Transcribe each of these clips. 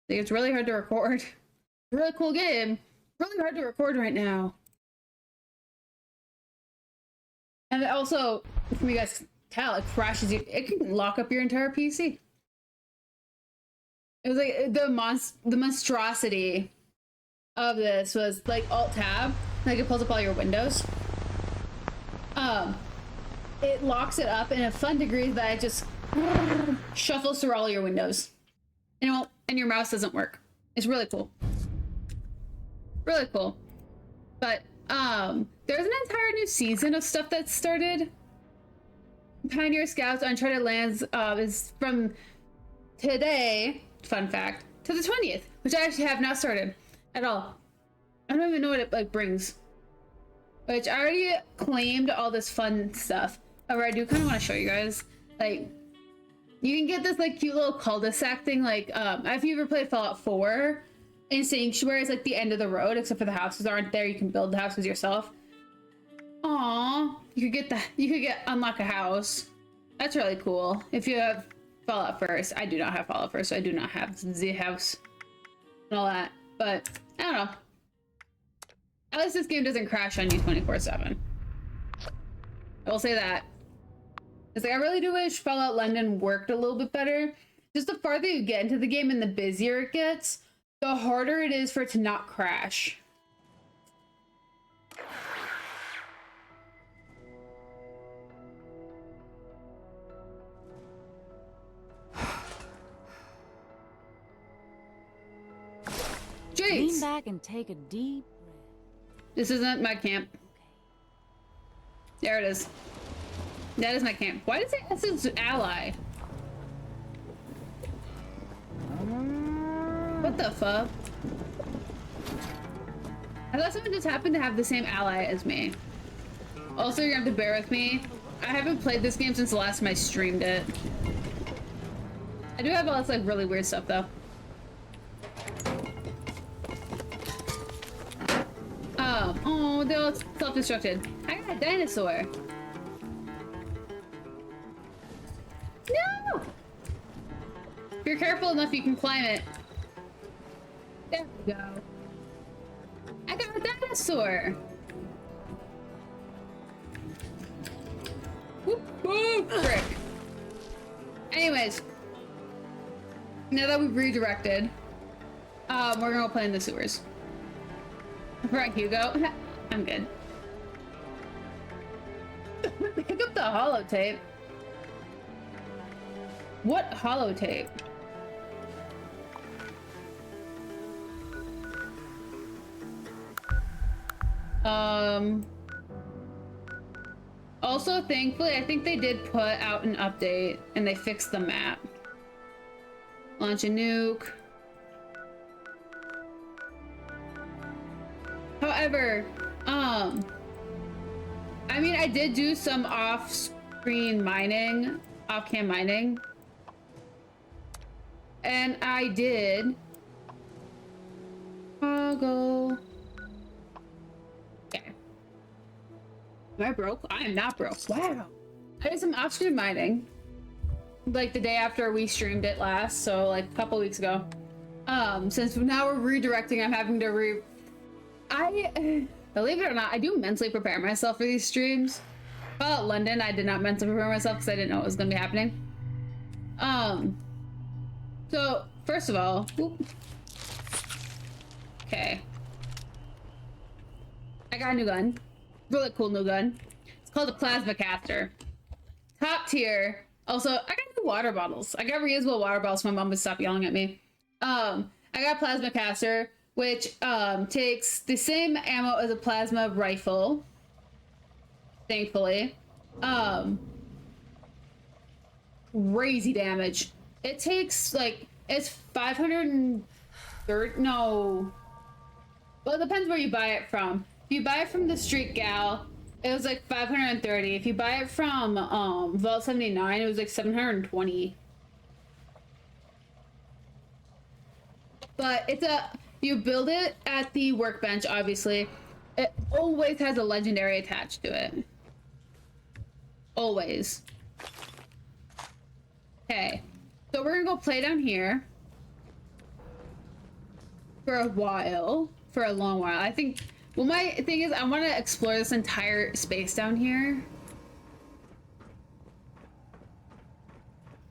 Like, it's really hard to record. Really cool game. Really hard to record right now. And it also, if you guys can tell, it crashes you. It can lock up your entire PC. It was like the monstrosity of this was like Alt Tab, like it pulls up all your windows. It locks it up in a fun degree that it just shuffles through all your windows, and your mouse doesn't work. It's really cool. Really cool. But there's an entire new season of stuff that started. Pioneer Scouts Uncharted Lands is from today, fun fact, to the 20th, which I actually have not started at all. I don't even know what it like brings. Which I already claimed all this fun stuff. However, I do kind of want to show you guys. Like, you can get this like cute little cul-de-sac thing. Like, if you ever played Fallout 4, in Sanctuary is like the end of the road, except for the houses aren't there. You can build the houses yourself. Aww, you could unlock a house. That's really cool. If you have Fallout First, I do not have Fallout First, so I do not have the house and all that. But I don't know. At least this game doesn't crash on you 24/7. I will say that. It's like I really do wish Fallout London worked a little bit better. Just the farther you get into the game and the busier it gets, the harder it is for it to not crash. Lean back and take a deep breath. This isn't my camp. There it is. That is my camp. Why does it say this is ally? What the fuck? I thought someone just happened to have the same ally as me. Also, you're gonna have to bear with me. I haven't played this game since the last time I streamed it. I do have all this like really weird stuff though. Oh, they're all self-destructed. I got a dinosaur. No! If you're careful enough, you can climb it. There we go. I got a dinosaur. Whoop, whoop, frick. Anyways, now that we've redirected, we're gonna go play in the sewers. Right, Hugo. I'm good. Pick up the holotape. What holotape? Also, thankfully, I think they did put out an update and they fixed the map. Launch a nuke. However, I mean, I did do some off-screen mining, off-cam mining, and I did toggle. Okay. Am I broke? I am not broke. Wow. I did some off-screen mining, like the day after we streamed it last, so like a couple weeks ago. Since now we're redirecting, I'm having to believe it or not, I do mentally prepare myself for these streams. Fallout London, I did not mentally prepare myself because I didn't know what was going to be happening. So, first of all, okay. I got a new gun. Really cool new gun. It's called a plasma caster. Top tier. Also, I got new water bottles. I got reusable water bottles so my mom would stop yelling at me. I got a plasma caster, which takes the same ammo as a plasma rifle, thankfully. Crazy damage. It takes like, it's 530, no. Well, it depends where you buy it from. If you buy it from the Street Gal, it was like 530. If you buy it from Vault 79, it was like 720. But it's you build it at the workbench, obviously. It always has a legendary attached to it. Always. Okay. So we're gonna go play down here. for a while, for a long while. I think, well, my thing is I want to explore this entire space down here.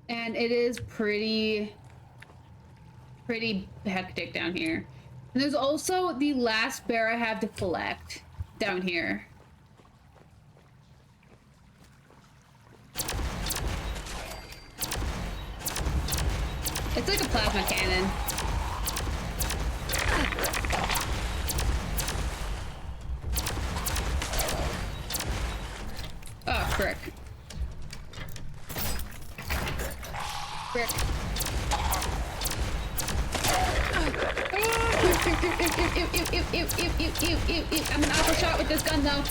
And it is pretty hectic down here. And there's also the last bear I have to collect down here. It's like a plasma cannon. Oh, frick. Frick. I'm an awful shot with this gun, though.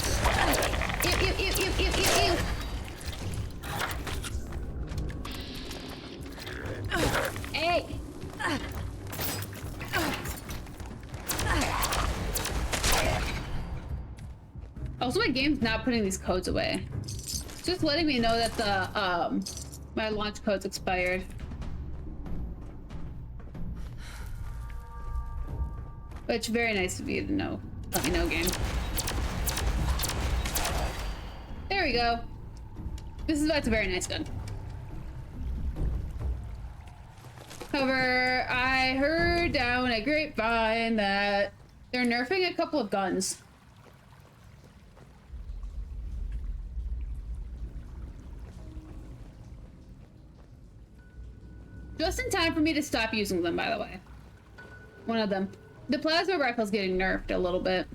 Hey! Also, my game's not putting these codes away. It's just letting me know that the, my launch code's expired. Which, very nice of you to know. Let me know, game. There we go. That's a very nice gun. However, I heard down a grapevine that they're nerfing a couple of guns. Just in time for me to stop using them, by the way. One of them. The plasma rifle's getting nerfed a little bit.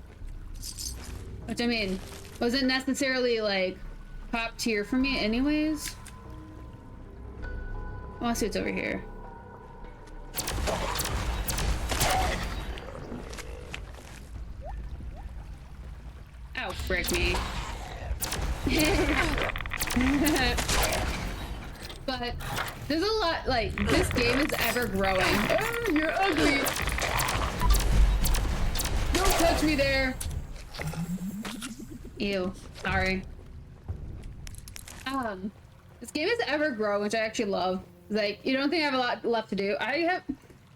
Which, I mean, wasn't necessarily, like, top tier for me anyways. I want to see what's over here. Oh, frick me. But there's a lot, like, this game is ever growing. Oh, you're ugly. Don't touch me there. Ew, sorry. This game is ever growing, which I actually love. Like, you don't think I have a lot left to do. I have,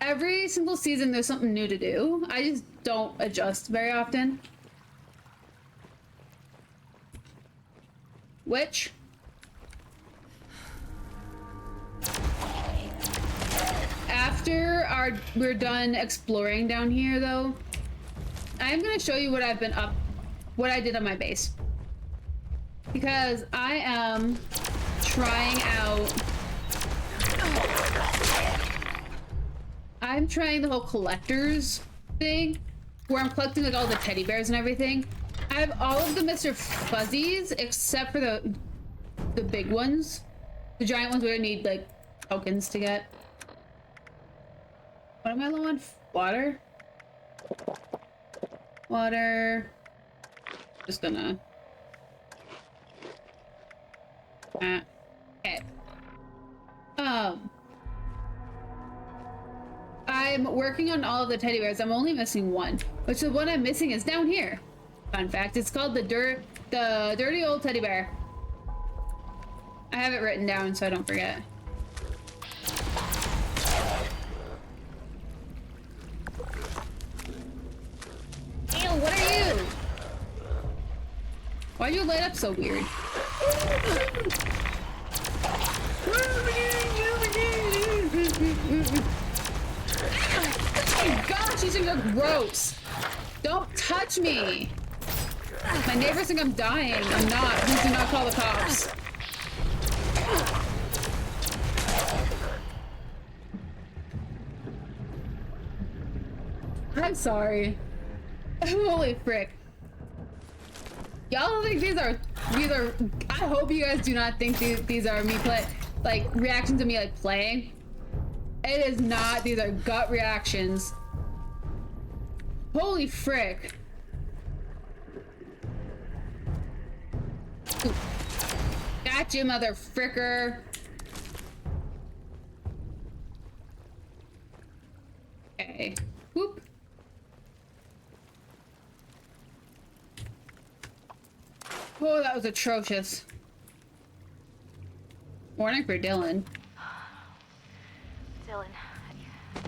every single season there's something new to do. I just don't adjust very often. Which, after we're done exploring down here, though, I'm gonna show you what I did on my base, because I am trying out. I'm trying the whole collectors thing, where I'm collecting like all the teddy bears and everything. I have all of the Mr. Fuzzies except for the big ones, the giant ones where I need like tokens to get. What am I low on? Water? Water. Just gonna. Okay. I'm working on all of the teddy bears. I'm only missing one, which the one I'm missing is down here. Fun fact, it's called the dirty old teddy bear. I have it written down so I don't forget. Ew, what are you? Why'd you light up so weird? Oh my gosh, these things are gross. Don't touch me. My neighbors think I'm dying. I'm not. Please do not call the cops. I'm sorry. Holy frick. Y'all think these are, I hope you guys do not think these are me reactions to me like playing. It is not. These are gut reactions. Holy frick. Ooh. Gotcha, mother fricker. Okay. Whoop. Oh, that was atrocious. Morning for Dylan. Dylan, I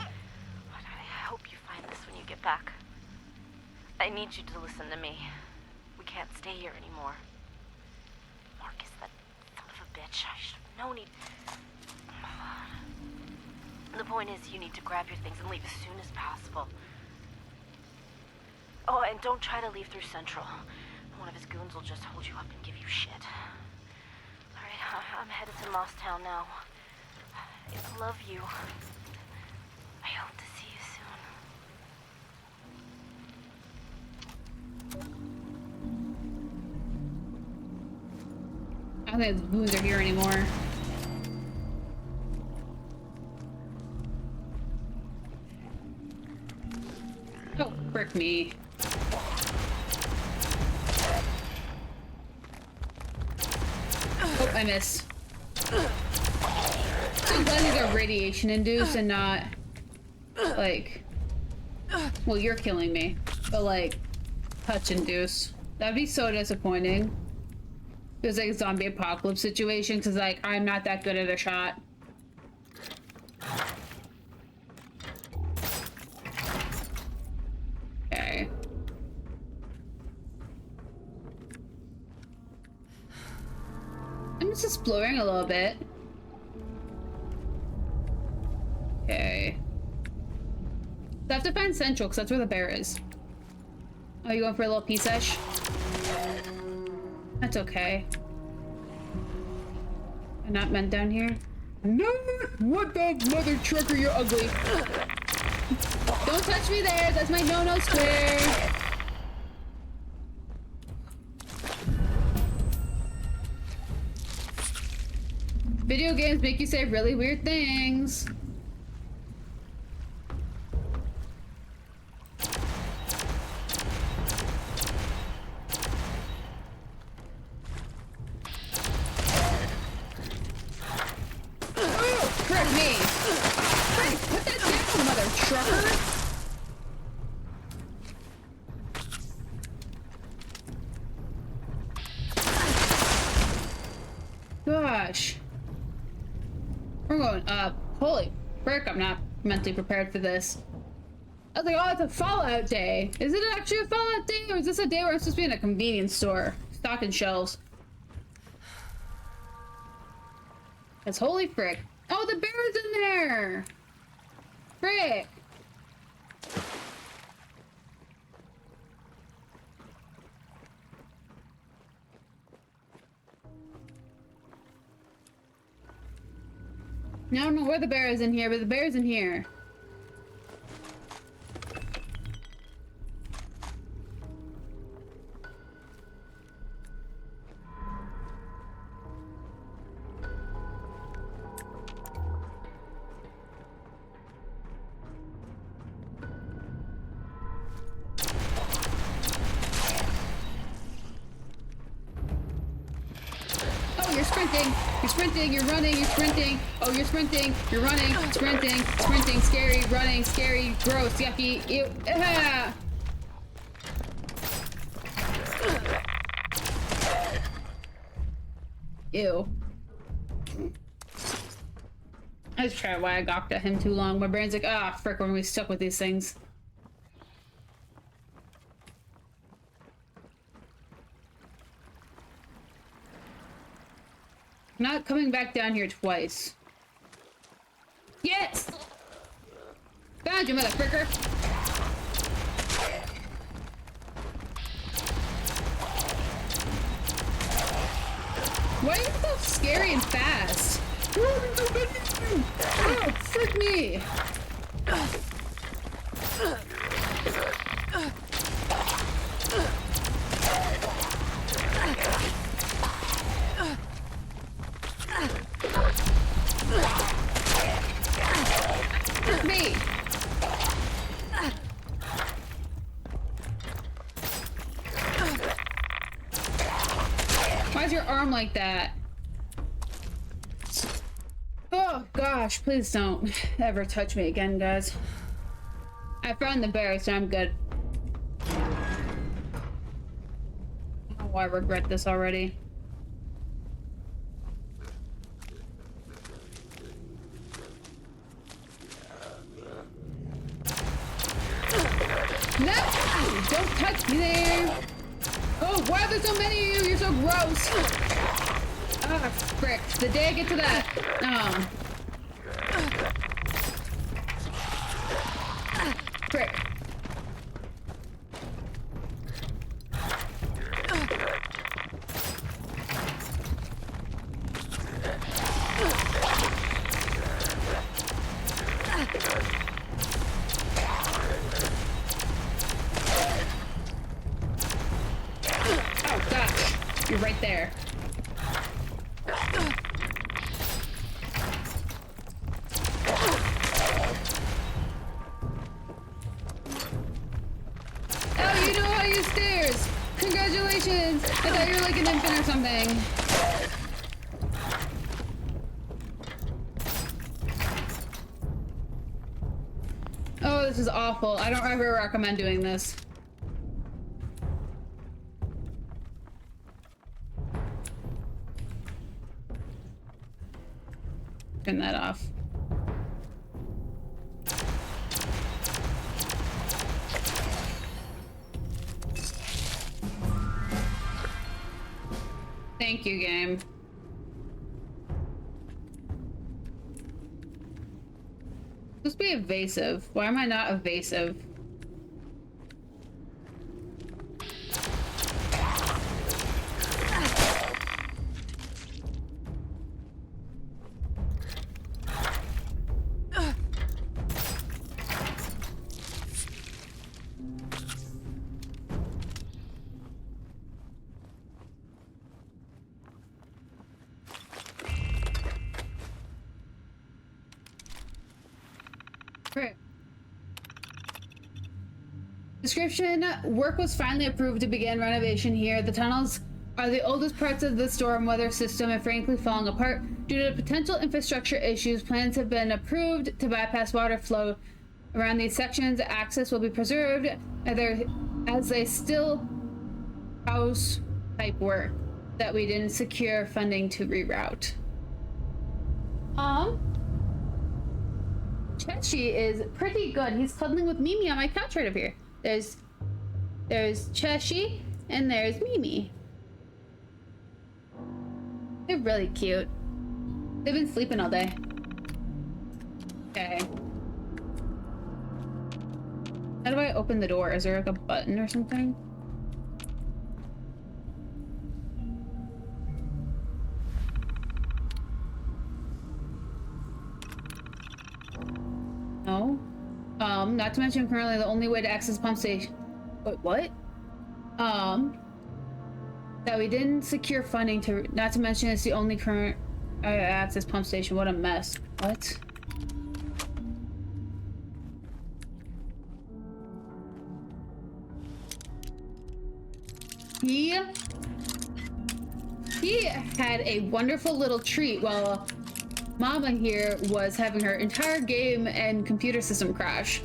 hope you find this when you back. I need you to listen to me. We can't stay here anymore. Marcus, that son of a bitch. I should have known he'd... The point is, you need to grab your things and leave as soon as possible. Oh, and don't try to leave through Central. One of his goons will just hold you up and give you shit. Alright, I'm headed to Mosstown now. I love you. I hope to see you soon. I don't think the goons are here anymore. Oh, frick me. Oh, I missed. I'm glad these are radiation induced and not, like, well, you're killing me, but like, touch induced. That'd be so disappointing. It was like a zombie apocalypse situation, because like, I'm not that good at a shot. Okay. I'm just exploring a little bit. Okay. So I have to find Central, because that's where the bear is. Oh, you going for a little pea-sesh? That's okay. I'm not meant down here. No! What the mother trucker, you're ugly. Don't touch me there, that's my no-no square. Video games make you say really weird things. Gosh. We're going up. Holy frick, I'm not mentally prepared for this. I was like, oh, it's a Fallout day. Is it actually a Fallout day, or is this a day where I'm supposed to be in a convenience store stocking shelves? It's holy frick. Oh, the bear's in there! Frick! I don't know where the bear is in here, but the bear's in here. You're sprinting, you're running, you're sprinting. Oh, you're sprinting, you're running, sprinting, sprinting, scary, running, scary, gross, yucky, ew, ah! Ew. I just tried why I gawked at him too long. My brain's like, ah, frick, we're gonna be stuck with these things. Not coming back down here twice. Yes! Found you, motherfricker! Why are you so scary and fast? Oh, frick me! Me. Why is your arm like that? Oh gosh, please don't ever touch me again, guys. I found the bear, so I'm good. Oh, I regret this already. Don't touch me there! Oh, why are there so many of you? You're so gross! Ah, frick. The day I get to that. Frick. Oh, gosh. You're right there. Oh, you know how to use stairs! Congratulations! I thought you were like an infant or something. Oh, this is awful. I don't ever recommend doing this. Turn that off. Thank you, game. Supposed to be evasive. Why am I not evasive? Great. Description: work was finally approved to begin renovation here. The tunnels are the oldest parts of the storm weather system and frankly falling apart. Due to potential infrastructure issues, plans have been approved to bypass water flow around these sections. Access will be preserved as they still house type work that we didn't secure funding to reroute. Cheshi is pretty good. He's cuddling with Mimi on my couch right over here. There's Cheshi and there's Mimi. They're really cute. They've been sleeping all day. Okay. How do I open the door? Is there like a button or something? No. Not to mention currently the only way to access pump station. Wait, what? That we didn't secure funding to, not to mention it's the only current access pump station. What a mess. What? He had a wonderful little treat while Mama here was having her entire game and computer system crash.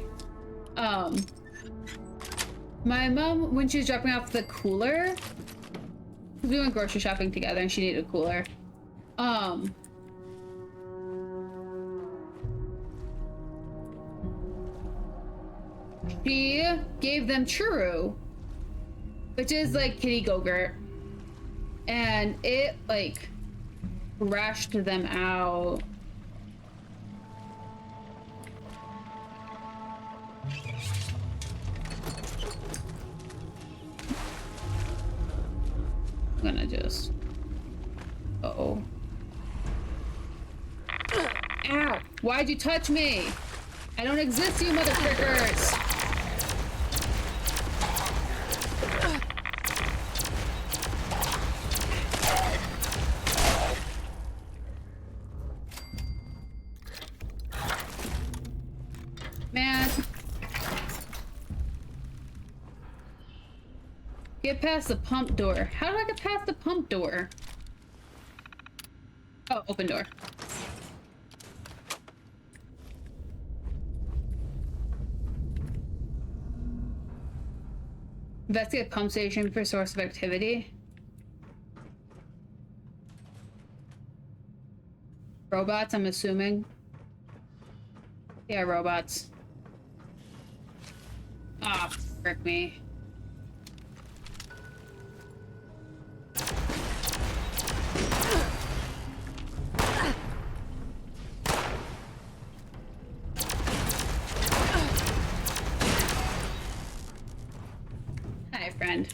My mom, when she was dropping off the cooler, we went grocery shopping together and she needed a cooler. She gave them churro, which is like kitty Go-Gurt, and it like crashed them out. I'm gonna just... Uh-oh. Ow! Why'd you touch me? I don't exist, you motherfuckers! Man. Get past the pump door. How do I get past the pump door? Oh, open door. Investigate pump station for source of activity. Robots, I'm assuming. Yeah, robots. Ah, Frick me. Hi, friend.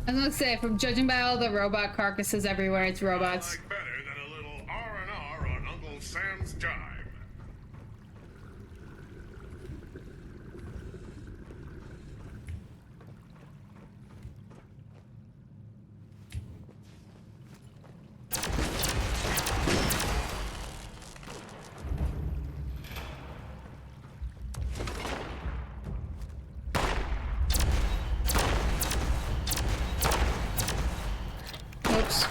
I was gonna say, from judging by all the robot carcasses everywhere, it's robots. Like better than a little R&R on Uncle Sam's dime. Oops.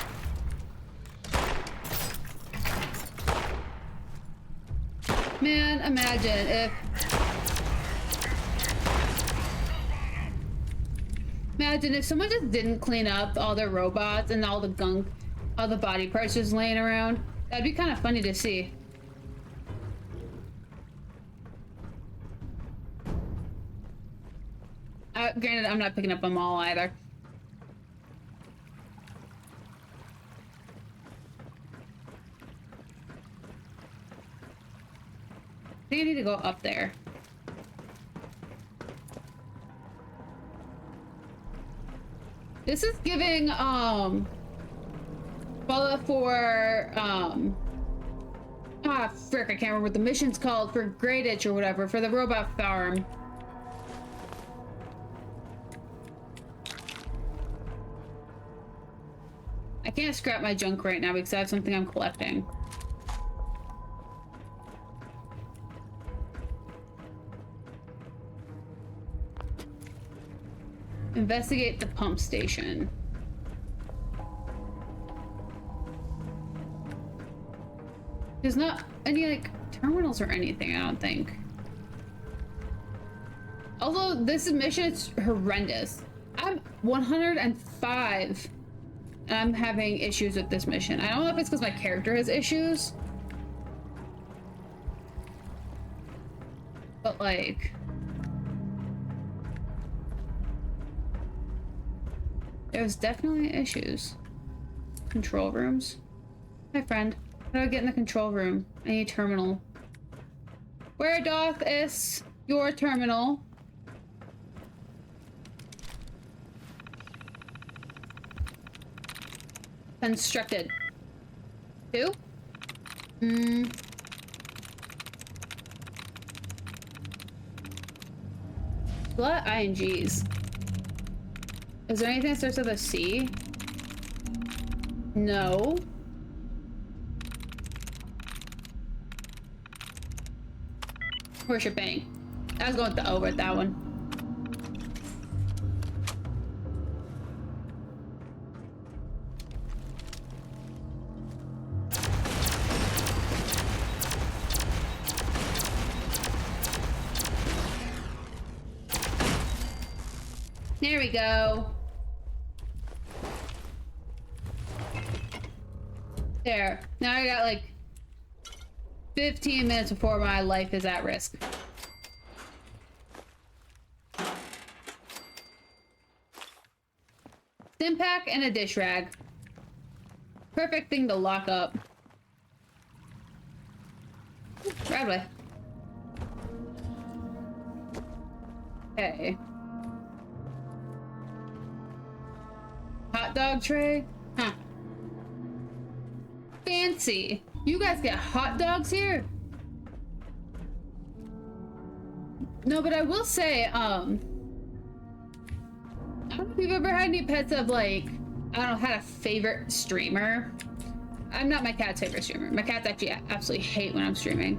Man, imagine if... Imagine if someone just didn't clean up all their robots and all the gunk, all the body parts just laying around. That'd be kind of funny to see. Granted, I'm not picking up them all either. I think I need to go up there. This is giving, Fallout 4, frick, I can't remember what the mission's called for Great Itch or whatever, for the robot farm. I can't scrap my junk right now because I have something I'm collecting. Investigate the pump station. There's not any, like, terminals or anything, I don't think. Although this mission is horrendous. I'm 105 and I'm having issues with this mission. I don't know if it's because my character has issues. But, like... there's definitely issues. Control rooms. Hi, friend. How do I get in the control room? I need a terminal. Where doth is your terminal? Constructed. Who? A lot of INGs. Is there anything that starts with a C? No. Worshipping. I was going with the O with that one. There we go. There. Now I got like 15 minutes before my life is at risk. Stim pack and a dish rag. Perfect thing to lock up. Bradley. Okay. Hot dog tray? Huh. Fancy. You guys get hot dogs here? No, but I will say, I don't know if you've ever had any pets of, like, I don't know, had a favorite streamer. I'm not my cat's favorite streamer. My cats actually absolutely hate when I'm streaming.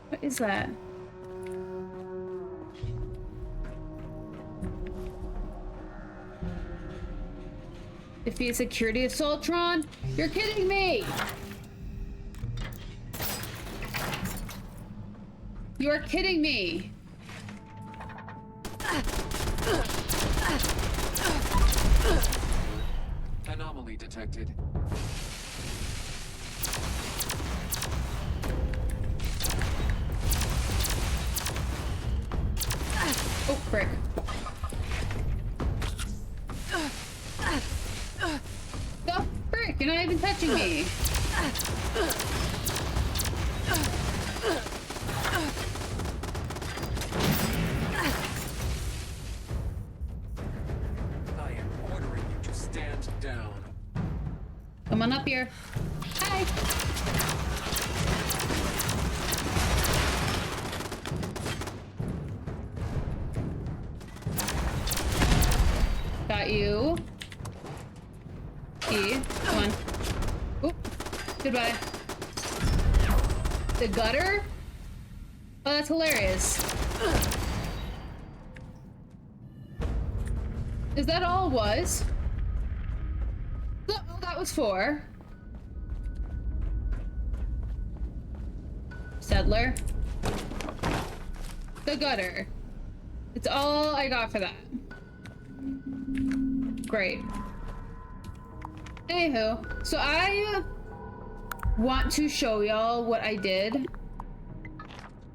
What is that? Defeat security assaultron? You're kidding me! You are kidding me! anomaly detected. Oh, frick. The frick? You're not even touching me. I am ordering you to stand down. Come on up here. Hi. Got you. E. Come on. Oop. Goodbye. The gutter? Oh, that's hilarious. Is that all it was? All that was for? Settler. The gutter. It's all I got for that. Great. Anywho, so I want to show y'all what I did.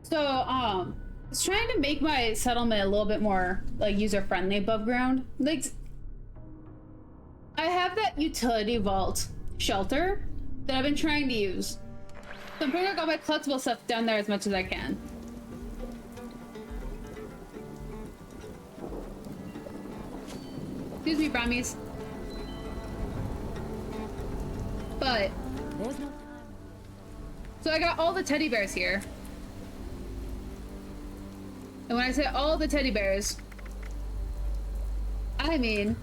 So, I was trying to make my settlement a little bit more, like, user-friendly above ground. Like, I have that utility vault shelter that I've been trying to use. So I'm putting like all my collectible stuff down there as much as I can. Excuse me, Brahmies. But There's no time. so I got all the teddy bears here. And when I say all the teddy bears, I mean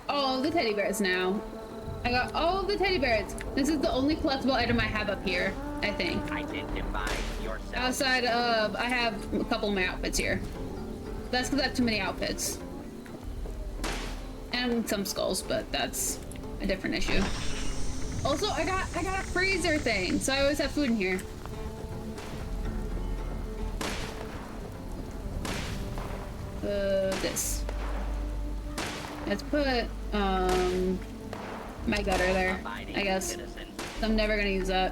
all the teddy bears now. I got all the teddy bears. This is the only collectible item I have up here, I think. Identify yourself. Outside of, I have a couple of my outfits here. That's because I have too many outfits. And some skulls, but that's a different issue. Also, I got a freezer thing, so I always have food in here. This. Let's put, my gutter there, I guess. Citizen. I'm never gonna use that.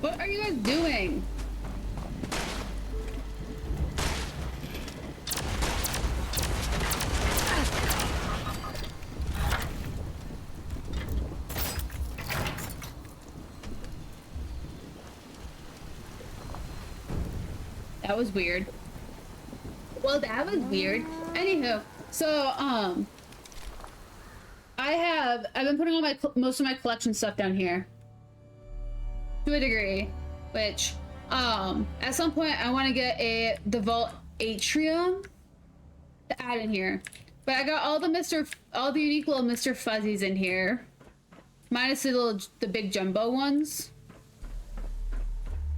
What are you guys doing? That was weird. Well, that was weird. Anywho, so, I've been putting all most of my collection stuff down here. To a degree, which, at some point I want to get the vault atrium to add in here. But I got all the unique little Mr. Fuzzies in here. Minus the big jumbo ones.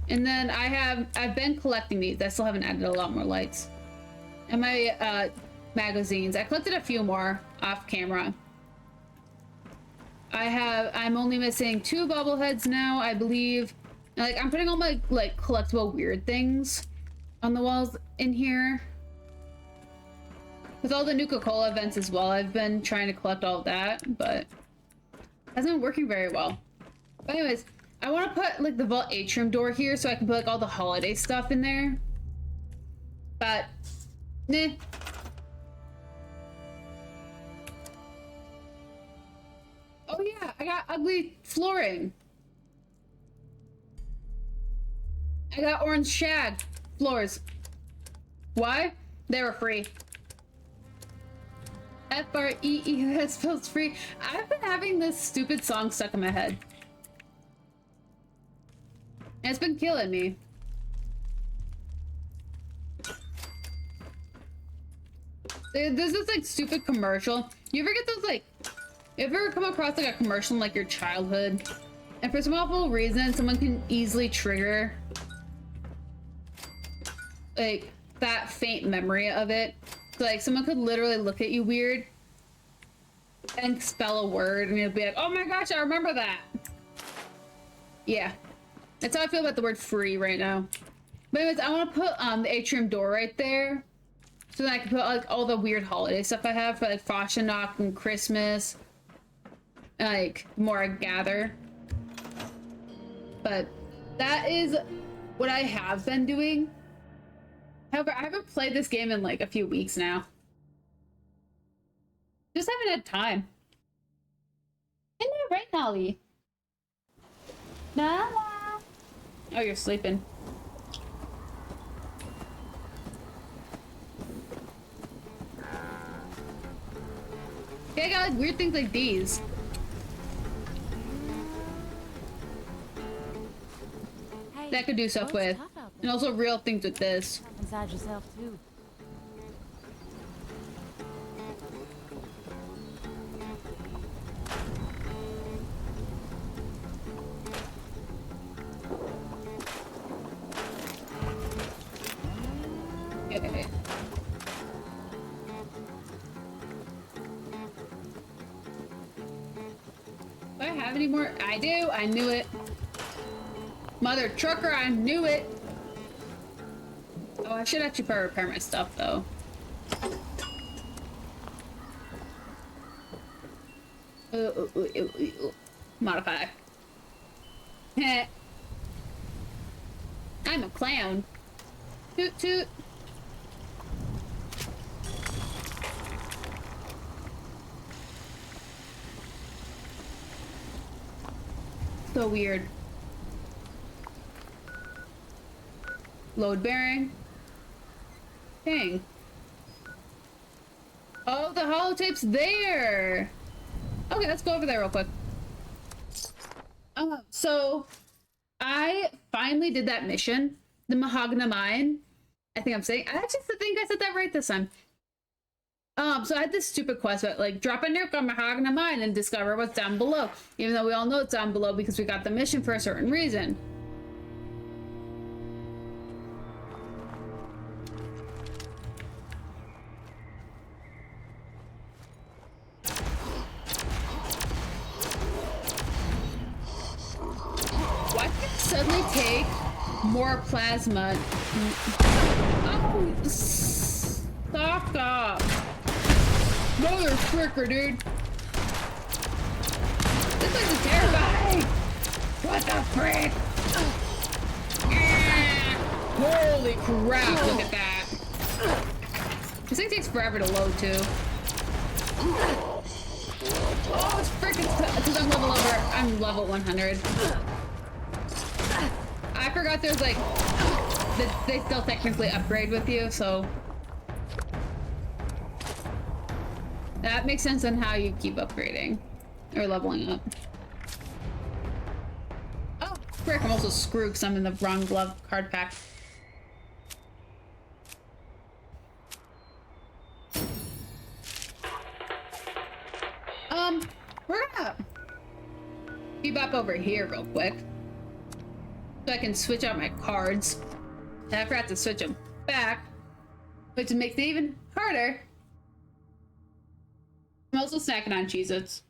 And then I've been collecting these. I still haven't added a lot more lights. And my magazines. I collected a few more off camera. I'm only missing 2 bobbleheads now, I believe. And, like, I'm putting all my, like, collectible weird things on the walls in here. With all the Nuka-Cola events as well, I've been trying to collect all of that, but it hasn't been working very well. But anyways, I want to put, like, the vault atrium door here so I can put, like, all the holiday stuff in there. But, nah. Oh yeah, I got ugly flooring. I got orange shag floors. Why? They were free. F-R-E-E, that spells free. I've been having this stupid song stuck in my head. And it's been killing me. There's this like stupid commercial. You ever get those like, you ever come across like a commercial in like your childhood? And for some awful reason, someone can easily trigger like that faint memory of it. So, like someone could literally look at you weird and spell a word and you'll be like, oh my gosh, I remember that. Yeah. That's how I feel about the word free right now. But anyways, I want to put the atrium door right there So then I can put like all the weird holiday stuff I have for like Fashionok and Christmas. Like more I gather. But that is what I have been doing. However, I haven't played this game in like a few weeks now. Just haven't had time. Isn't that right, Nolly? Nala. Oh, you're sleeping. Yeah, I got like weird things like these. Hey, That I could do stuff it's with. tough out And there. also real things with this. Inside yourself too. Okay. Do I have any more? I do. I knew it. Mother trucker, I knew it. Oh, I should actually probably repair my stuff though. Modify. Heh. I'm a clown. Toot toot. So weird. Load bearing. Dang. Oh, the holotape's there. Okay, let's go over there real quick. So I finally did that mission, the Mahogna Mine. I think I'm saying. I actually think I said that right this time. So I had this stupid quest about like drop a nuke on Mahogna Mine and discover what's down below. Even though we all know it's down below because we got the mission for a certain reason. Why did it suddenly take more plasma? Oh, stop up. Mother fricker, dude. This place is terrifying. What the frick? Holy crap, look at that. This thing takes forever to load, too. Oh, it's freaking because I'm level 100. I forgot there's like, they still technically upgrade with you, so. That makes sense on how you keep upgrading or leveling up. Oh, frick, I'm also screwed because I'm in the wrong glove card pack. We're gonna bebop over here real quick so I can switch out my cards. And I forgot to switch them back, which makes it even harder. I'm also snacking on Cheez-Its.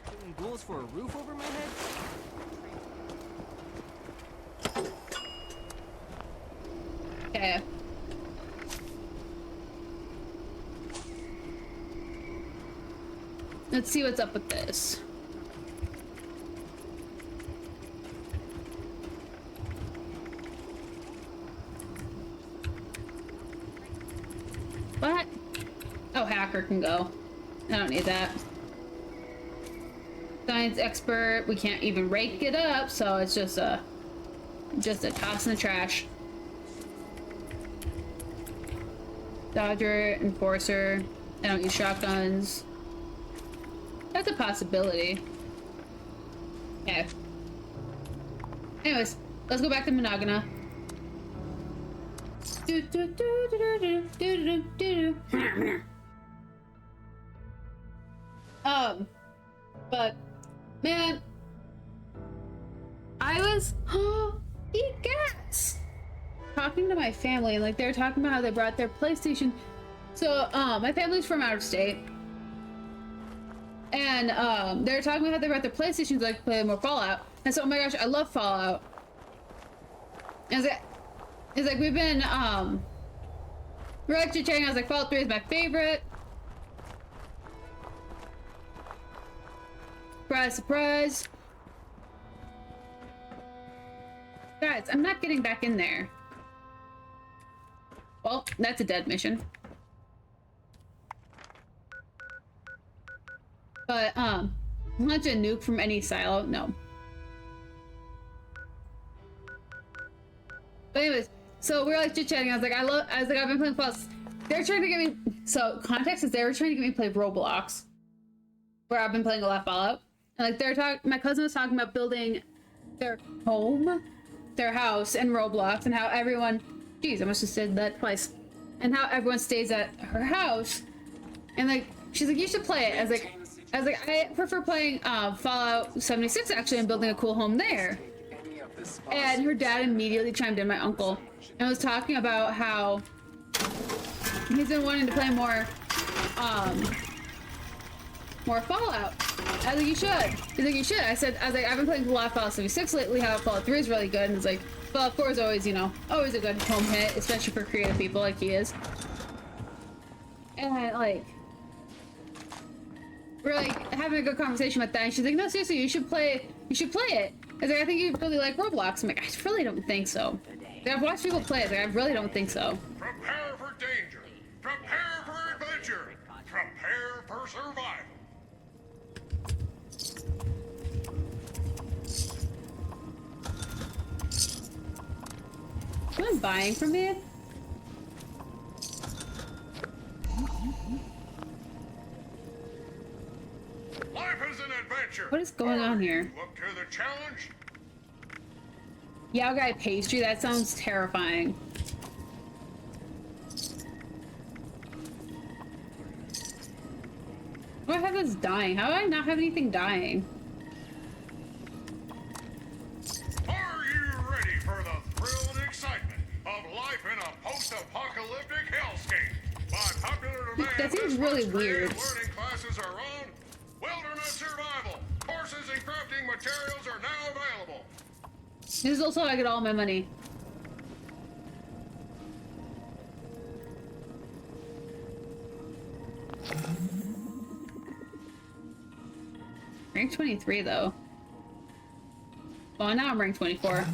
Getting ghouls for a roof over my head? Okay. Let's see what's up with this. What? Oh, hacker can go. I don't need that. Science expert. We can't even rake it up, so it's just a toss in the trash. Dodger, enforcer. I don't use shotguns. That's a possibility. Okay. Anyways, let's go back to Monogana. But man, I was eat gas talking to my family, and like they were talking about how they brought their PlayStation. So my family's from out of state, And they were talking about how they brought their PlayStations like play more Fallout. And so, oh my gosh, I love Fallout. And it's like we've been we're actually chatting. I was like, Fallout 3 is my favorite. Surprise, surprise. Guys, I'm not getting back in there. Well, that's a dead mission. But, launch a nuke from any silo? No. But anyways, so we were like chit-chatting. I was like, I've been playing Fallout. They're trying to get me, so context is they were trying to get me to play Roblox. Where I've been playing a lot of Fallout. And like my cousin was talking about building their home, their house in Roblox, and how everyone, geez, I must have said that twice. And how everyone stays at her house. And like, she's like, you should play it. I was like, I prefer playing Fallout 76 actually and building a cool home there. And her dad immediately chimed in, my uncle, and was talking about how he's been wanting to play more Fallout. I was like, you should. He's like, you should. I was like, I've been playing a lot of Fallout 76 lately, how Fallout 3 is really good, and it's like, Fallout 4 is always, you know, always a good home hit, especially for creative people like he is. And like, we're like having a good conversation with that, and she's like, no, seriously, you should play it. I was like, I think you'd really like Roblox. I'm like, I really don't think so. Like, I've watched people play it, like, I really don't think so. Prepare for danger. Prepare for adventure. Prepare for survival. Someone buying from me? Life is an adventure. What is going on here? Up to the challenge. Yao Guy pastry? That sounds terrifying. Why do I have this dying? How do I not have anything dying? Are you ready for the thrill and excitement of life in a post-apocalyptic hellscape? By popular demand, That seems really weird. learning classes are on. Wilderness survival. Courses and crafting materials are now available. This is also how I get all my money. Rank 23 though. Well, now I'm rank 24.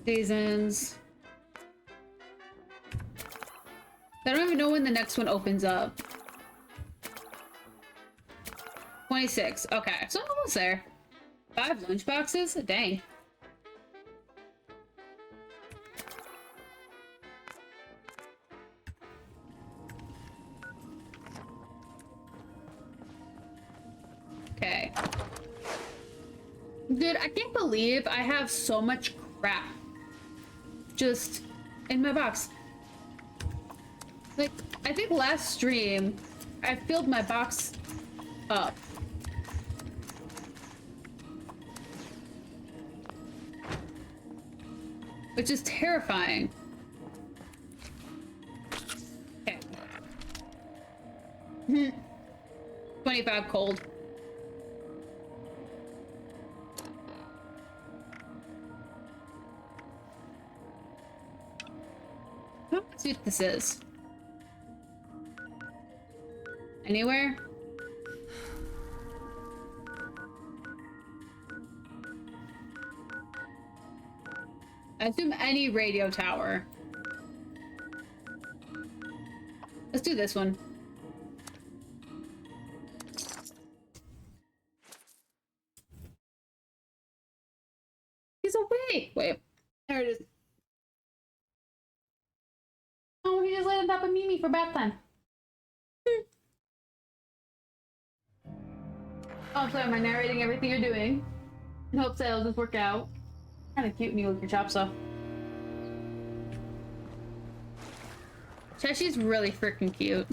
Seasons. I don't even know when the next one opens up. 26. Okay, so I'm almost there. 5 lunch boxes? Dang. Okay. Dude, I can't believe I have so much crap just in my box. Like, I think last stream, I filled my box up. Which is terrifying. Okay. 25 cold. Let's see what this is. Anywhere? I assume any radio tower. Let's do this one. He's awake! Wait. There it is. Oh, he just laid on top of Mimi for bath time. Oh, sorry, am I narrating everything you're doing? In hopes that it'll just work out. Kind of cute when you look your chops off. Cheshi's really freaking cute.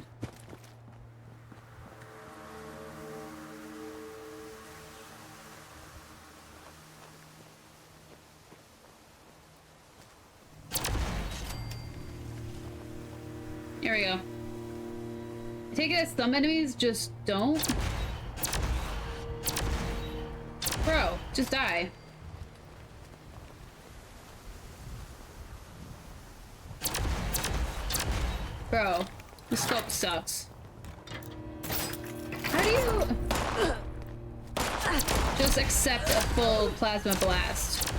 Here we go. take it as some enemies just don't. Bro, just die. Bro, the scope sucks. How do you just accept a full plasma blast?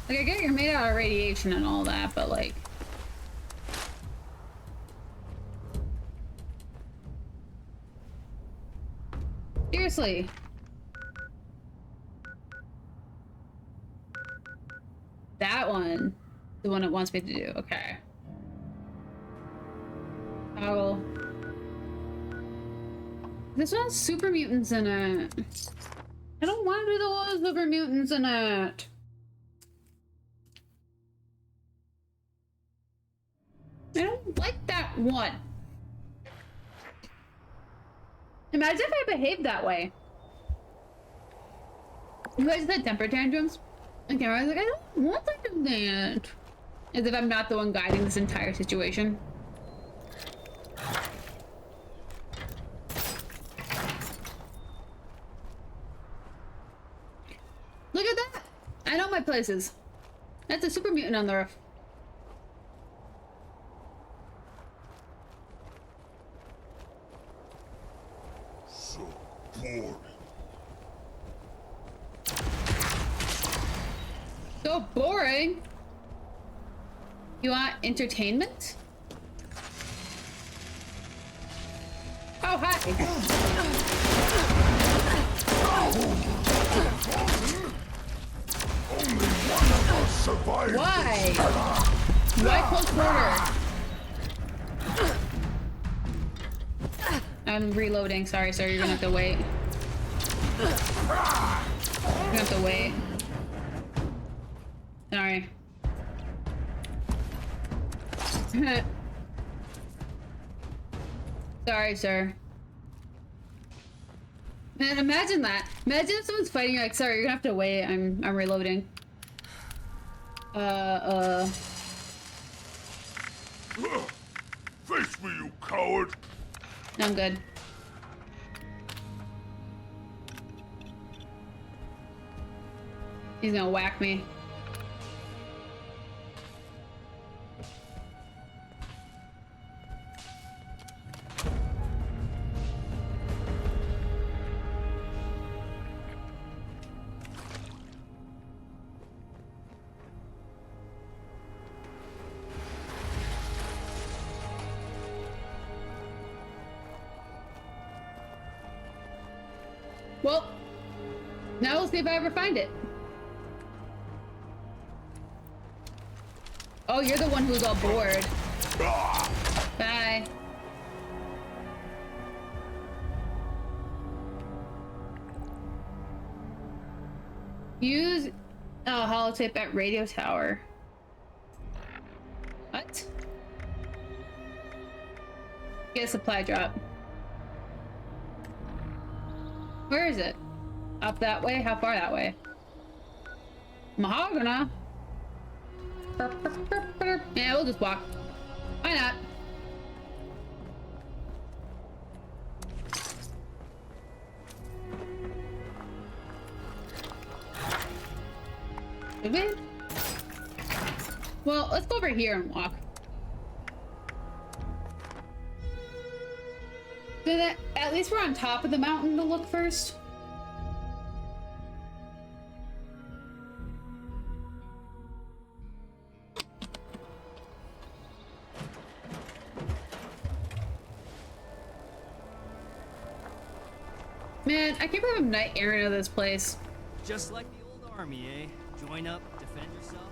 Like, I get you're made out of radiation and all that, but like... Seriously. That one. The one it wants me to do. Okay. Toggle. This one has super mutants in it. I don't want to do the one with super mutants in it. I don't like that one. Imagine if I behaved that way. You guys had temper tantrums? And I was like, I don't want to do that. As if I'm not the one guiding this entire situation. Look at that! I know my places. That's a super mutant on the roof. So boring. So boring. You want entertainment? Oh, hi. Only one of us survived. Why? Why close quarter? I'm reloading. Sorry, sir. You're gonna have to wait. You're gonna have to wait. Sorry. Sorry, sir. Man, imagine that. Imagine if someone's fighting, you're like, sorry, you're gonna have to wait. I'm reloading. Face me, you coward. No, I'm good. He's gonna whack me. Well, now we'll see if I ever find it. Oh, you're the one who's all bored. Bye. Use holotape at radio tower. What? Get a supply drop. Where is it? Up that way? How far that way? Mahogany. Yeah, we'll just walk. Why not? Did we? Well, let's go over here and walk. So that at least we're on top of the mountain to look first. Man, I can't believe I'm night airing out of this place. Just like the old army, eh? Join up, defend yourself.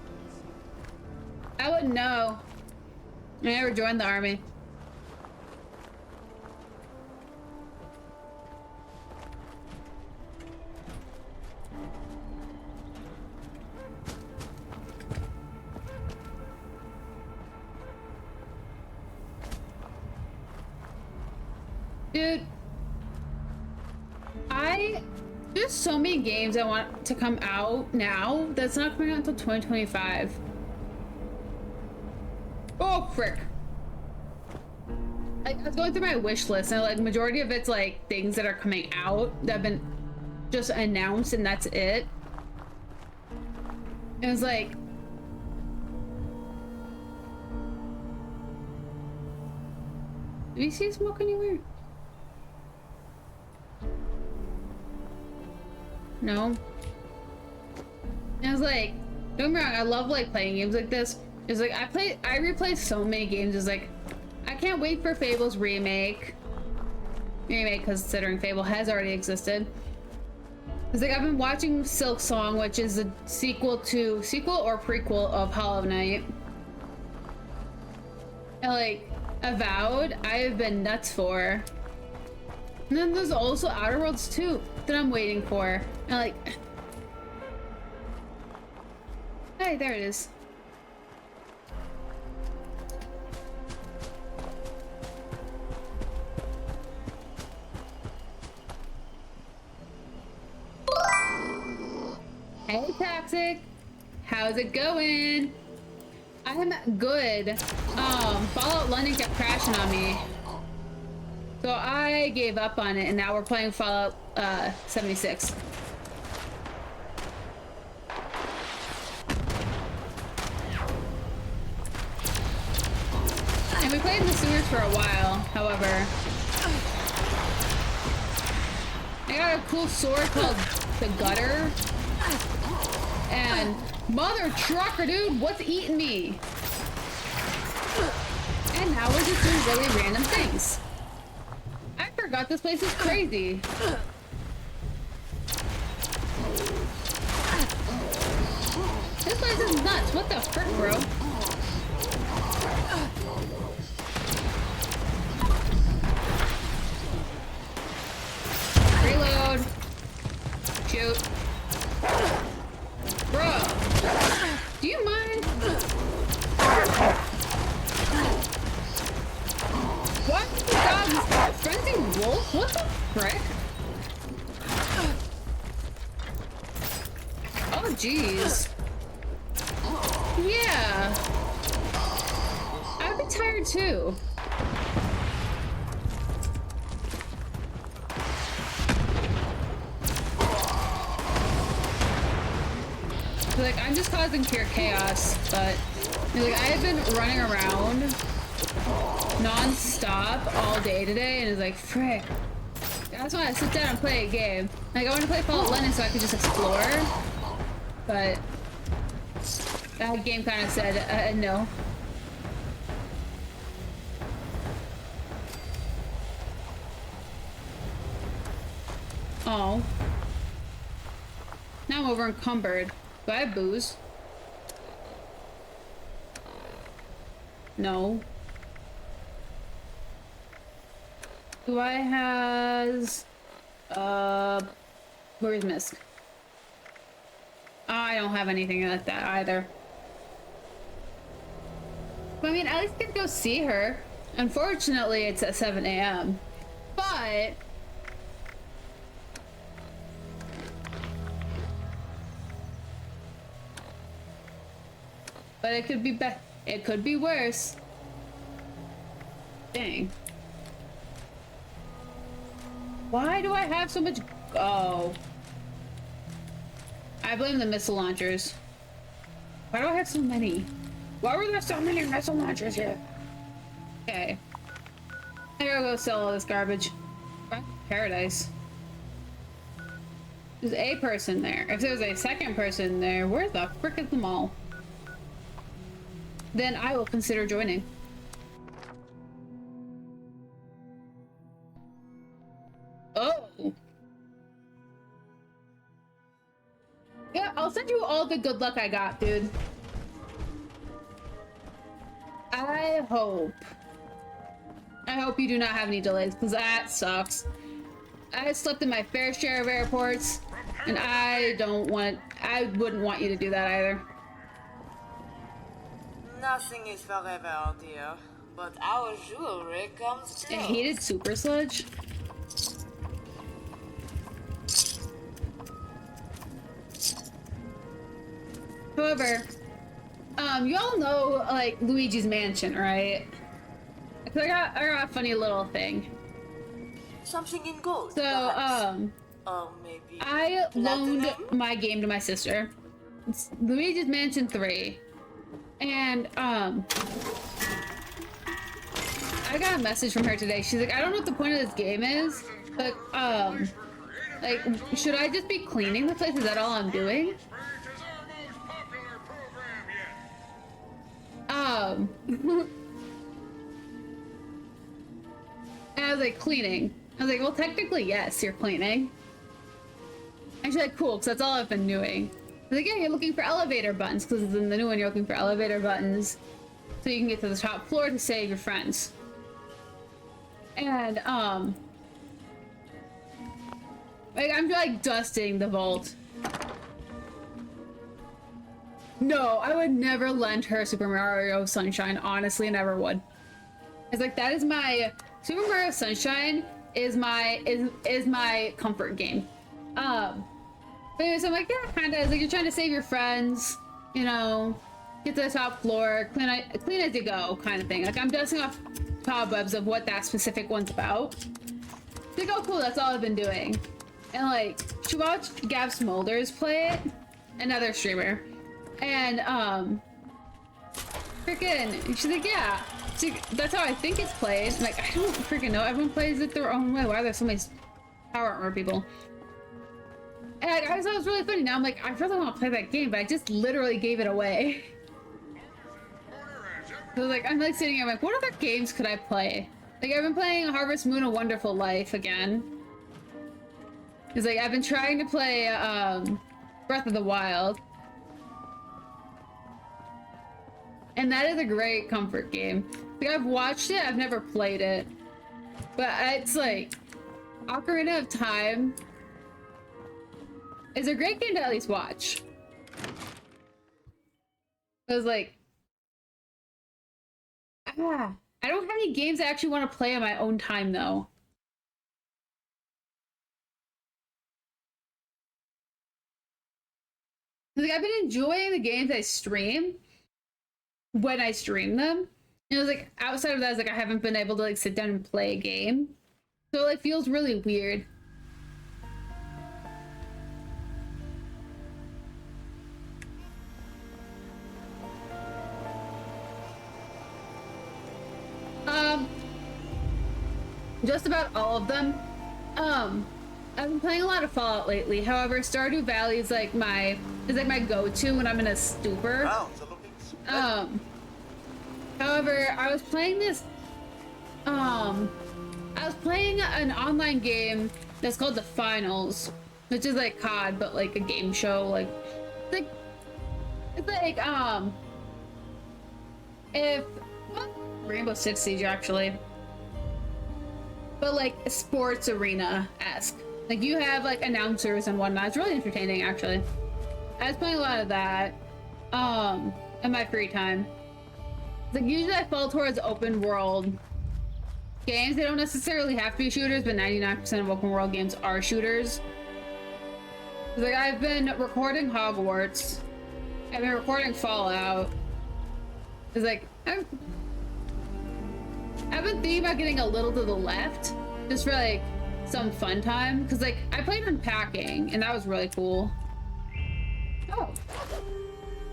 I wouldn't know. I never joined the army. Dude, there's so many games I want to come out now that's not coming out until 2025. Oh, frick. I was going through my wish list, and like majority of it's like things that are coming out that have been just announced, and that's it. It was like, do you see smoke anywhere? No. And I was like, don't get me wrong, I love like playing games like this. It's like I replay so many games. It's like I can't wait for Fable's remake. Considering Fable has already existed. It's like I've been watching Silk Song, which is a sequel or prequel of Hollow Knight. And like Avowed, I have been nuts for. And then there's also Outer Worlds 2 that I'm waiting for. And like, hey, there it is. Hey, Toxic. How's it going? I'm good. Fallout London kept crashing on me. So I gave up on it, and now we're playing Fallout 76. And we played in the sewers for a while, however. I got a cool sword called the Gutter. And mother trucker, dude, what's eating me? And now we're just doing really random things. I forgot this place is crazy. This place is nuts. What the frick, bro? Reload. Shoot. Bro, do you mind? What? God, frenzy wolf? What the frick? Oh, jeez. Yeah. I'd be tired too. Like, I'm just causing pure chaos, but like I've been running around non-stop all day today, and it's like, frick. I just want to sit down and play a game. Like, I want to play Fallout London so I could just explore, but that game kind of said no. Oh. Now I'm over encumbered. Do I have booze? No. Do I has where's Misk? I don't have anything like that either. But I mean, at least I get to go see her. Unfortunately, it's at 7 a.m. But it could be it could be worse. Dang. Why do I have so much? Oh. I blame the missile launchers. Why do I have so many? Why were there so many missile launchers here? Okay. I gotta go sell all this garbage. Paradise. There's a person there. If there's a second person there, where the frick is the mall? Then I will consider joining. Oh. Yeah, I'll send you all the good luck I got, dude. I hope you do not have any delays, because that sucks. I slept in my fair share of airports, and I wouldn't want you to do that either. Nothing is forever, dear, but our jewelry comes I close. hated Super Sludge. However, you all know, like, Luigi's Mansion, right? 'cause I got a funny little thing. Something in gold. So, perhaps. Maybe. I loaned platinum? my game to my sister. It's Luigi's Mansion 3. And, I got a message from her today. She's like, I don't know what the point of this game is, but, like, should I just be cleaning the place? Is that all I'm doing? Which is our most popular program yet. And I was like, cleaning. I was like, well, technically, yes, you're cleaning. And she's like, cool, because that's all I've been doing. I was like, yeah, you're looking for elevator buttons, because in the new one, you're looking for elevator buttons so you can get to the top floor to save your friends. And, like, I'm like dusting the vault. No, I would never lend her Super Mario Sunshine, honestly, never would. It's like, that is my, Super Mario Sunshine is my comfort game. But anyways, I'm like, yeah, kinda. It's like you're trying to save your friends, you know, get to the top floor, clean as you go, kind of thing. Like I'm dusting off cobwebs of what that specific one's about. It's like, oh cool, that's all I've been doing. And like, she watched Gab Smolders play it, another streamer, and freaking, she's like, yeah, that's how I think it's played. I'm like, I don't freaking know. Everyone plays it their own way. Why are there so many power armor people? And I thought it was really funny. Now I'm like, I really want to play that game, but I just literally gave it away. So like, I'm like sitting here, I'm like, what other games could I play? Like, I've been playing Harvest Moon: A Wonderful Life again. It's like, I've been trying to play Breath of the Wild. And that is a great comfort game. Like, I've watched it, I've never played it. But it's like, Ocarina of Time is a great game to at least watch. I was like, I don't have any games I actually want to play on my own time though. Like, I've been enjoying the games I stream when I stream them. And it was like, outside of that, it's like I haven't been able to like sit down and play a game. So it like, feels really weird. Just about all of them. I've been playing a lot of Fallout lately. However, Stardew Valley is like my go-to when I'm in a stupor. However, I was playing this. I was playing an online game that's called The Finals, which is like COD, but like a game show. Like, it's like if Rainbow Six Siege actually. But like sports arena-esque. Like you have like announcers and whatnot. It's really entertaining actually. I was playing a lot of that in my free time. Like usually I fall towards open world games. They don't necessarily have to be shooters, but 99% of open world games are shooters. Like I've been recording Hogwarts. I've been recording Fallout. It's like I've been thinking about getting a little to the left, just for like some fun time, because like I played Unpacking and that was really cool. Oh,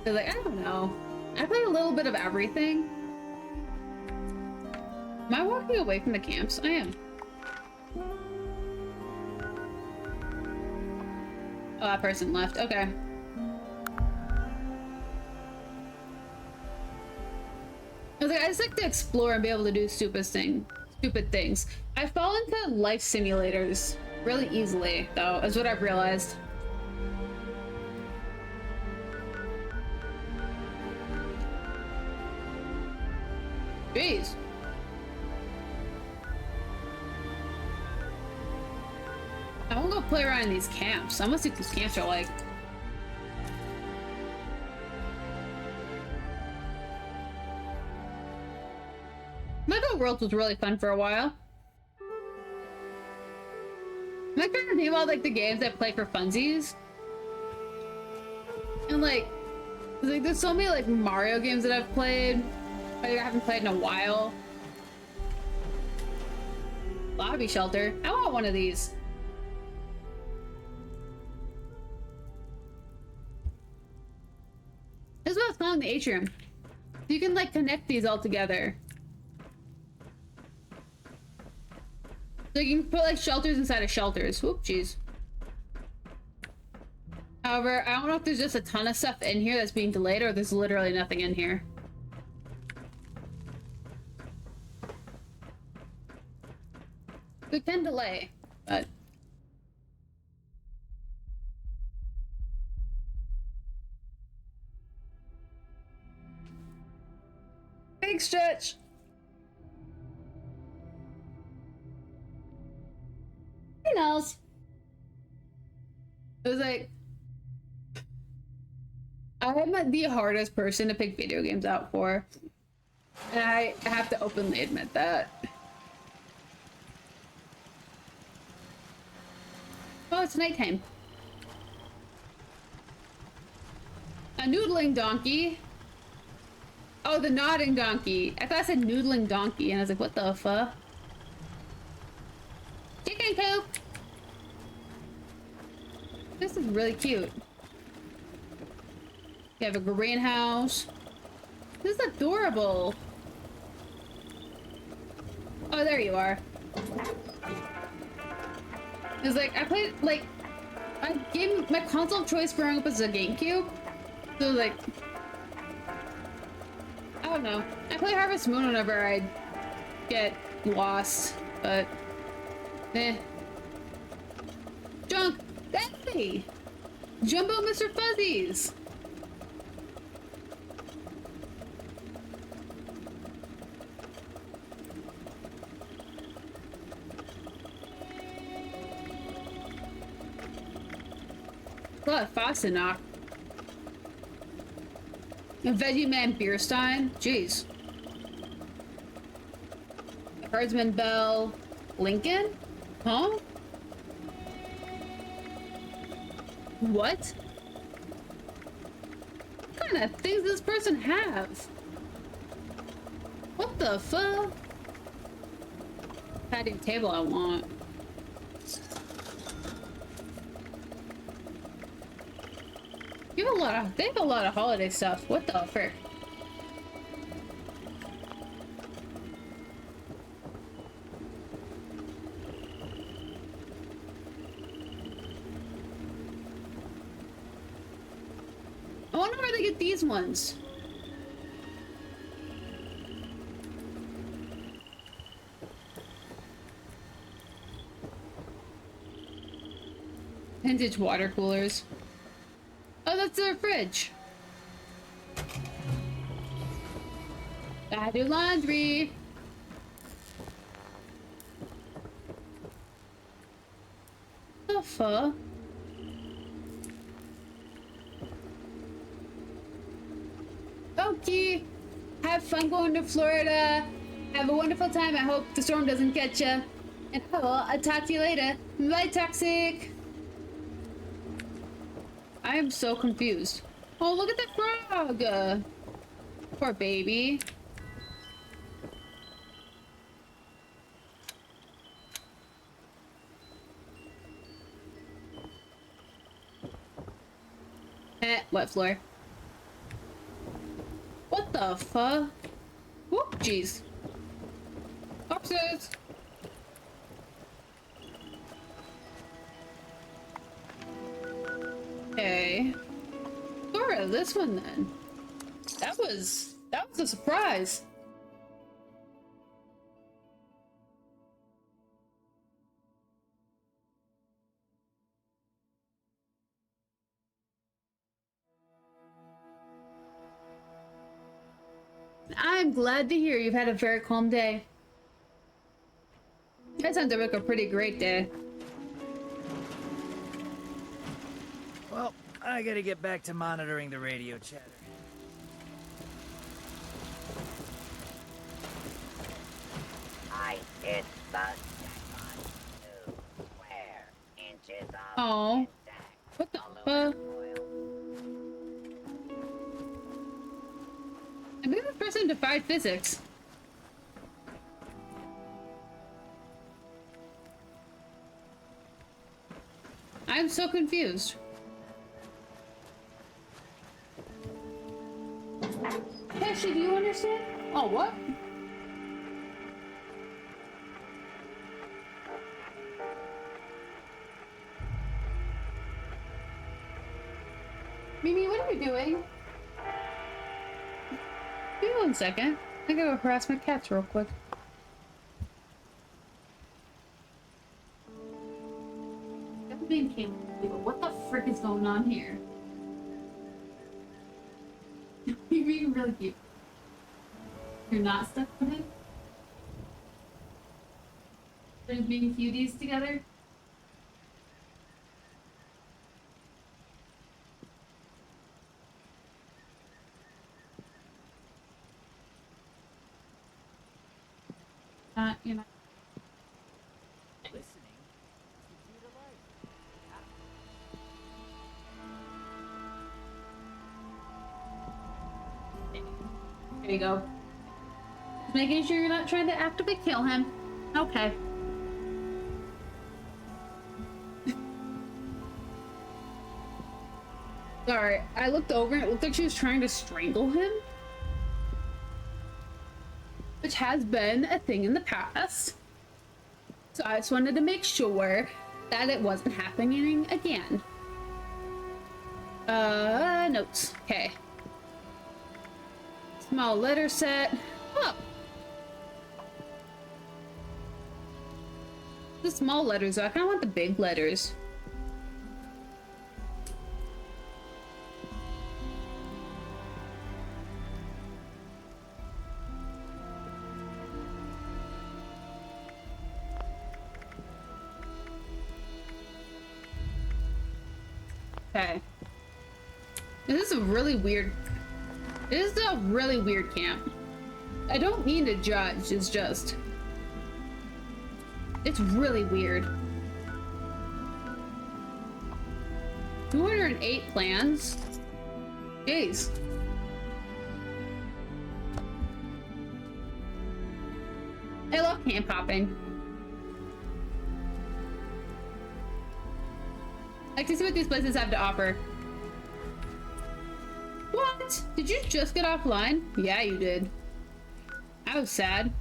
so like I don't know, I play a little bit of everything. Am I walking away from the camps? I am. Oh, that person left. Okay. I just like to explore and be able to do stupid things. I fall into life simulators really easily, though, is what I've realized. Jeez. I won't go play around in these camps. I must see what these camps are like. Lego Worlds was really fun for a while. I'm like trying to think about like the games I play for funsies. And like there's so many like Mario games that I've played. Like I haven't played in a while. Lobby shelter. I want one of these. This is what it's called in the atrium. You can like connect these all together. So you can put like shelters inside of shelters. Whoop, jeez. However, I don't know if there's just a ton of stuff in here that's being delayed or there's literally nothing in here. It can delay, but... Big stretch! Hey, Nels. It was like... I'm the hardest person to pick video games out for. And I have to openly admit that. Oh, it's nighttime. A noodling donkey. Oh, the nodding donkey. I thought I said noodling donkey, and I was like, what the fuck? Chicken coop! This is really cute. You have a greenhouse. This is adorable. Oh, there you are. It's like, I played, like, my console of choice growing up was a GameCube. So, like, I don't know. I play Harvest Moon whenever I get lost, but, eh. Junk! Hey! Jumbo Mr. Fuzzies! What? Fastenacht. A Veggie Man Beerstein? Jeez. Herdsman Bell. Lincoln? Huh? What? What kind of things does this person have? What the fuck? Patio table I want. You have a lot of, they have a lot of holiday stuff. What the frick? I wonder where they get these ones. Vintage water coolers. Oh, that's their fridge. Gotta do laundry. The fuck? Okay. Have fun going to Florida. Have a wonderful time. I hope the storm doesn't catch you. And I'll talk to you later. Bye, Toxic. I am so confused. Oh, look at that frog! Poor baby. Wet floor. What the fuck? Whoop, jeez. Upstairs! Okay. Sort of this one then. That was a surprise. I'm glad to hear you've had a very calm day. That sounds like a pretty great day. Well, I gotta get back to monitoring the radio chatter. I hit the jackpot. 2 square inches of Oh, what the fuck? I think this person defied physics. I'm so confused. Pesci, do you understand? Oh, what? Mimi, what are you doing? Give me 1 second. I gotta harass my cats real quick. What the frick is going on here? You're being really cute. You're not stuck with it? They're just being cuties together? You're not. Listening is the key to life. There you go. Just making sure you're not trying to actively kill him. Okay. Sorry, I looked over and it looked like she was trying to strangle him. Which has been a thing in the past. So I just wanted to make sure that it wasn't happening again. Notes. Okay. Small letter set. Oh. The small letters, though. I kind of want the big letters. Okay. This is a really weird... This is a really weird camp. I don't mean to judge, it's just... It's really weird. 208 plans? Jeez. I love camp hopping. I like to see what these places have to offer. What? Did you just get offline? Yeah, you did. I was sad.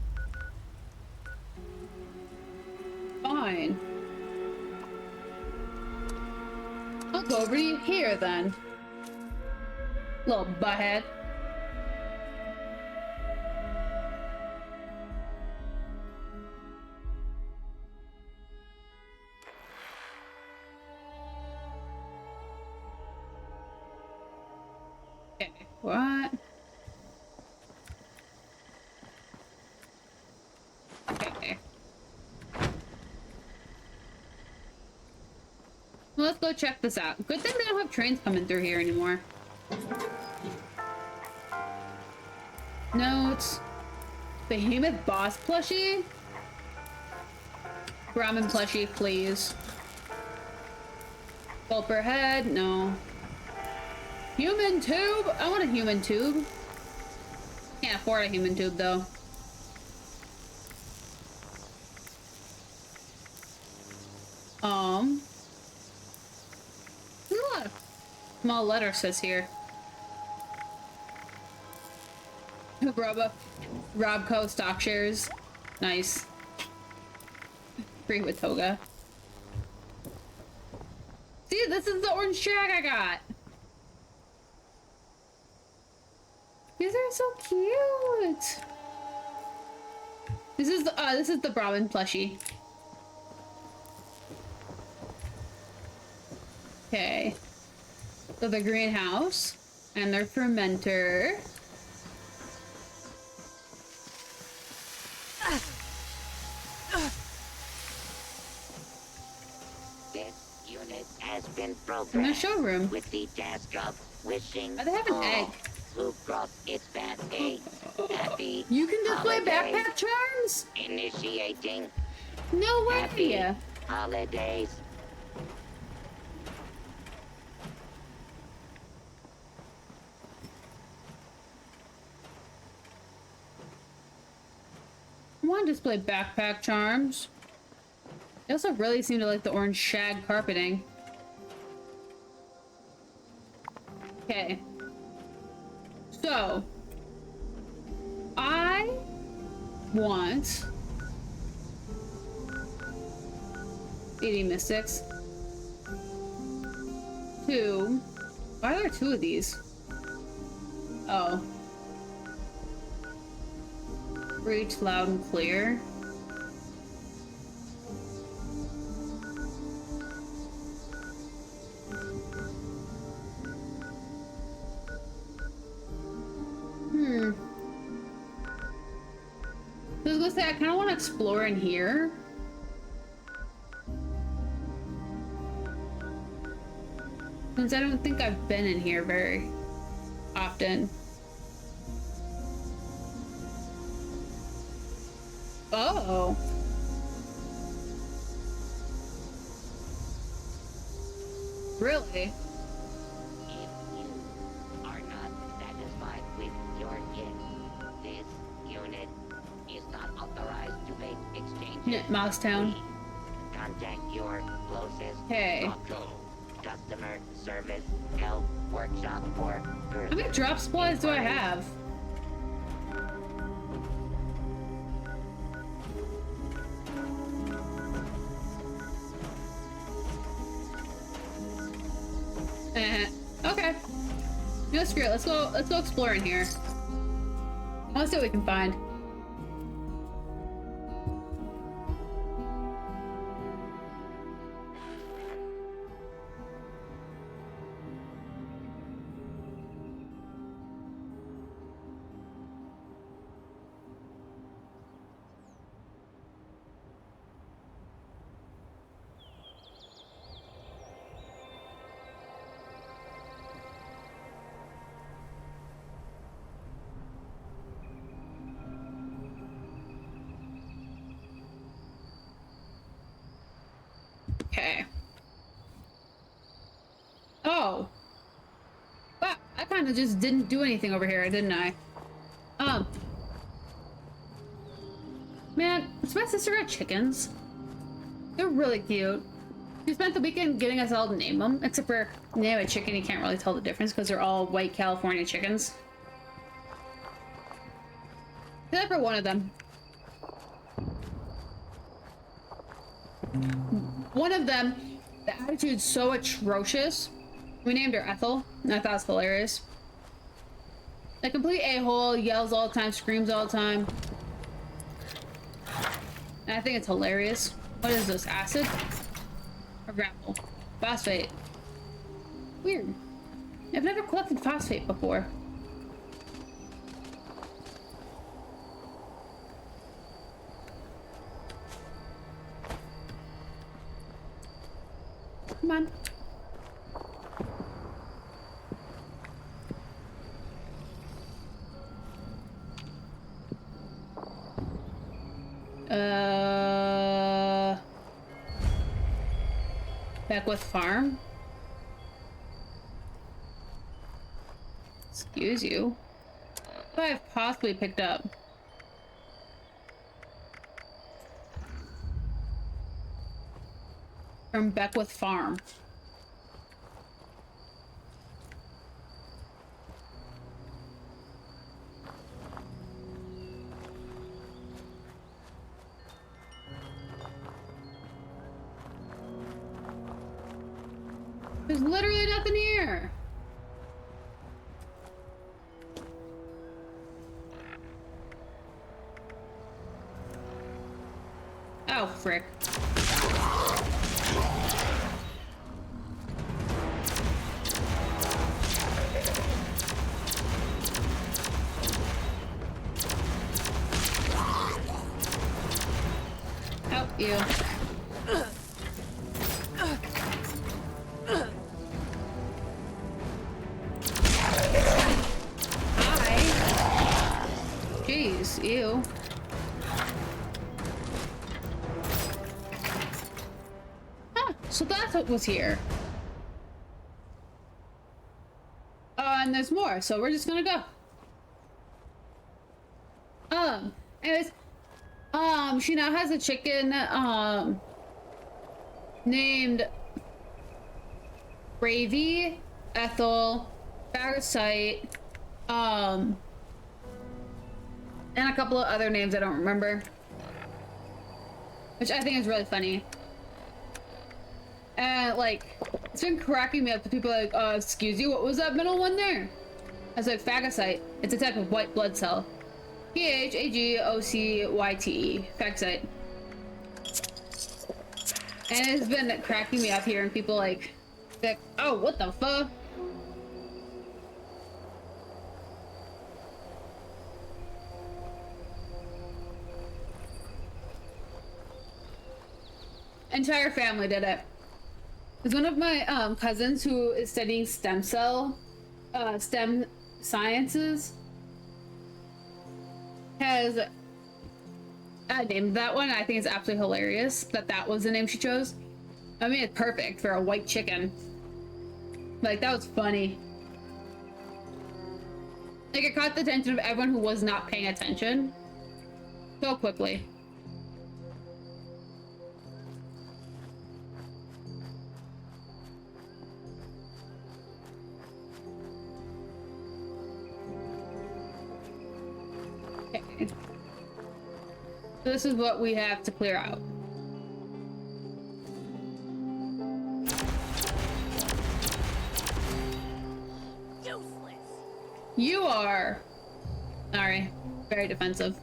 Fine. I'll go over to here then. Little butthead. Okay, what? Okay. Well, let's go check this out. Good thing they don't have trains coming through here anymore. Notes. Behemoth boss plushie? Ramen plushie, please. Gulper head? No. Human tube? I want a human tube. Can't afford a human tube though. There's a lot of small letter says here. Robco stock shares. Nice. Free with Toga. See, this is the orange shag I got. These are so cute. This is the Brahmin plushie. Okay. So the greenhouse and their fermenter. This unit has been In programmed the showroom. with the task of wishing Oh, they have an all egg. who cross its path a happy You can display holiday. backpack charms? Initiating No way. happy holidays. I want to display backpack charms. They also really seem to like the orange shag carpeting. Okay. So, I want 80 mystics. 2. Why are there 2 of these? Oh. Reach loud and clear. I was gonna say, I kind of want to explore in here. Since I don't think I've been in here very often. Oh. Really? If you are not satisfied with your kit, this unit is not authorized to make exchanges. Mousetown. Please contact your closest Okay. local customer service help workshop for How many drop supplies do I have? Okay. No, screw it. Let's go explore in here. Let's see what we can find. Okay. Oh. Wow, I kind of just didn't do anything over here, didn't I? Man, does my sister got chickens? They're really cute. She spent the weekend getting us all to name them, except for name a chicken, you can't really tell the difference because they're all white California chickens. Except for one of them. One of them, the attitude's so atrocious. We named her Ethel, and I thought it was hilarious. A complete a-hole, yells all the time, screams all the time. And I think it's hilarious. What is this, acid? Or gravel? Phosphate. Weird. I've never collected phosphate before. Come on. Beckwith Farm? Excuse you. What have I possibly picked up? From Beckwith Farm. There's literally nothing here. Oh, frick. Oh, you. Hi. Jeez, ew. Huh, so that's what was here. And there's more, so we're just gonna go. Anyways, she now has a chicken, named Gravy, Ethel, Parasite, and a couple of other names I don't remember, which I think is really funny. And like, it's been cracking me up to people like, excuse you, what was that middle one there? I was like, phagocyte. It's a type of white blood cell. Phagocyte. Phagocyte. And it's been cracking me up here, and people like, oh, what the fuck? Entire family did it. It's one of my cousins who is studying STEM sciences has named that one. I think it's absolutely hilarious that that was the name she chose. I mean, it's perfect for a white chicken. Like, that was funny. Like, it caught the attention of everyone who was not paying attention so quickly. Okay. So this is what we have to clear out. Useless. You are... Sorry. Very defensive.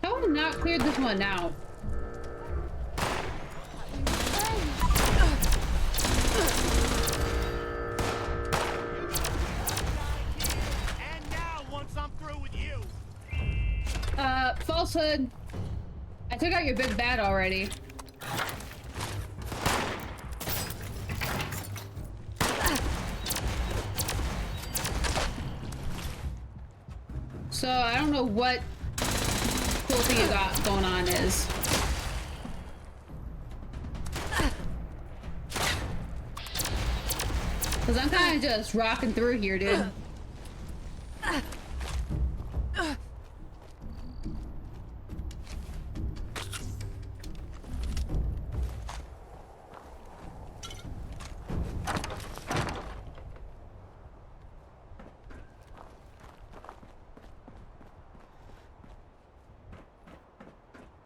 How have I not cleared this one out? Falsehood. I took out your big bad already. So I don't know what cool thing you got going on is. Cause I'm kind of just rocking through here, dude.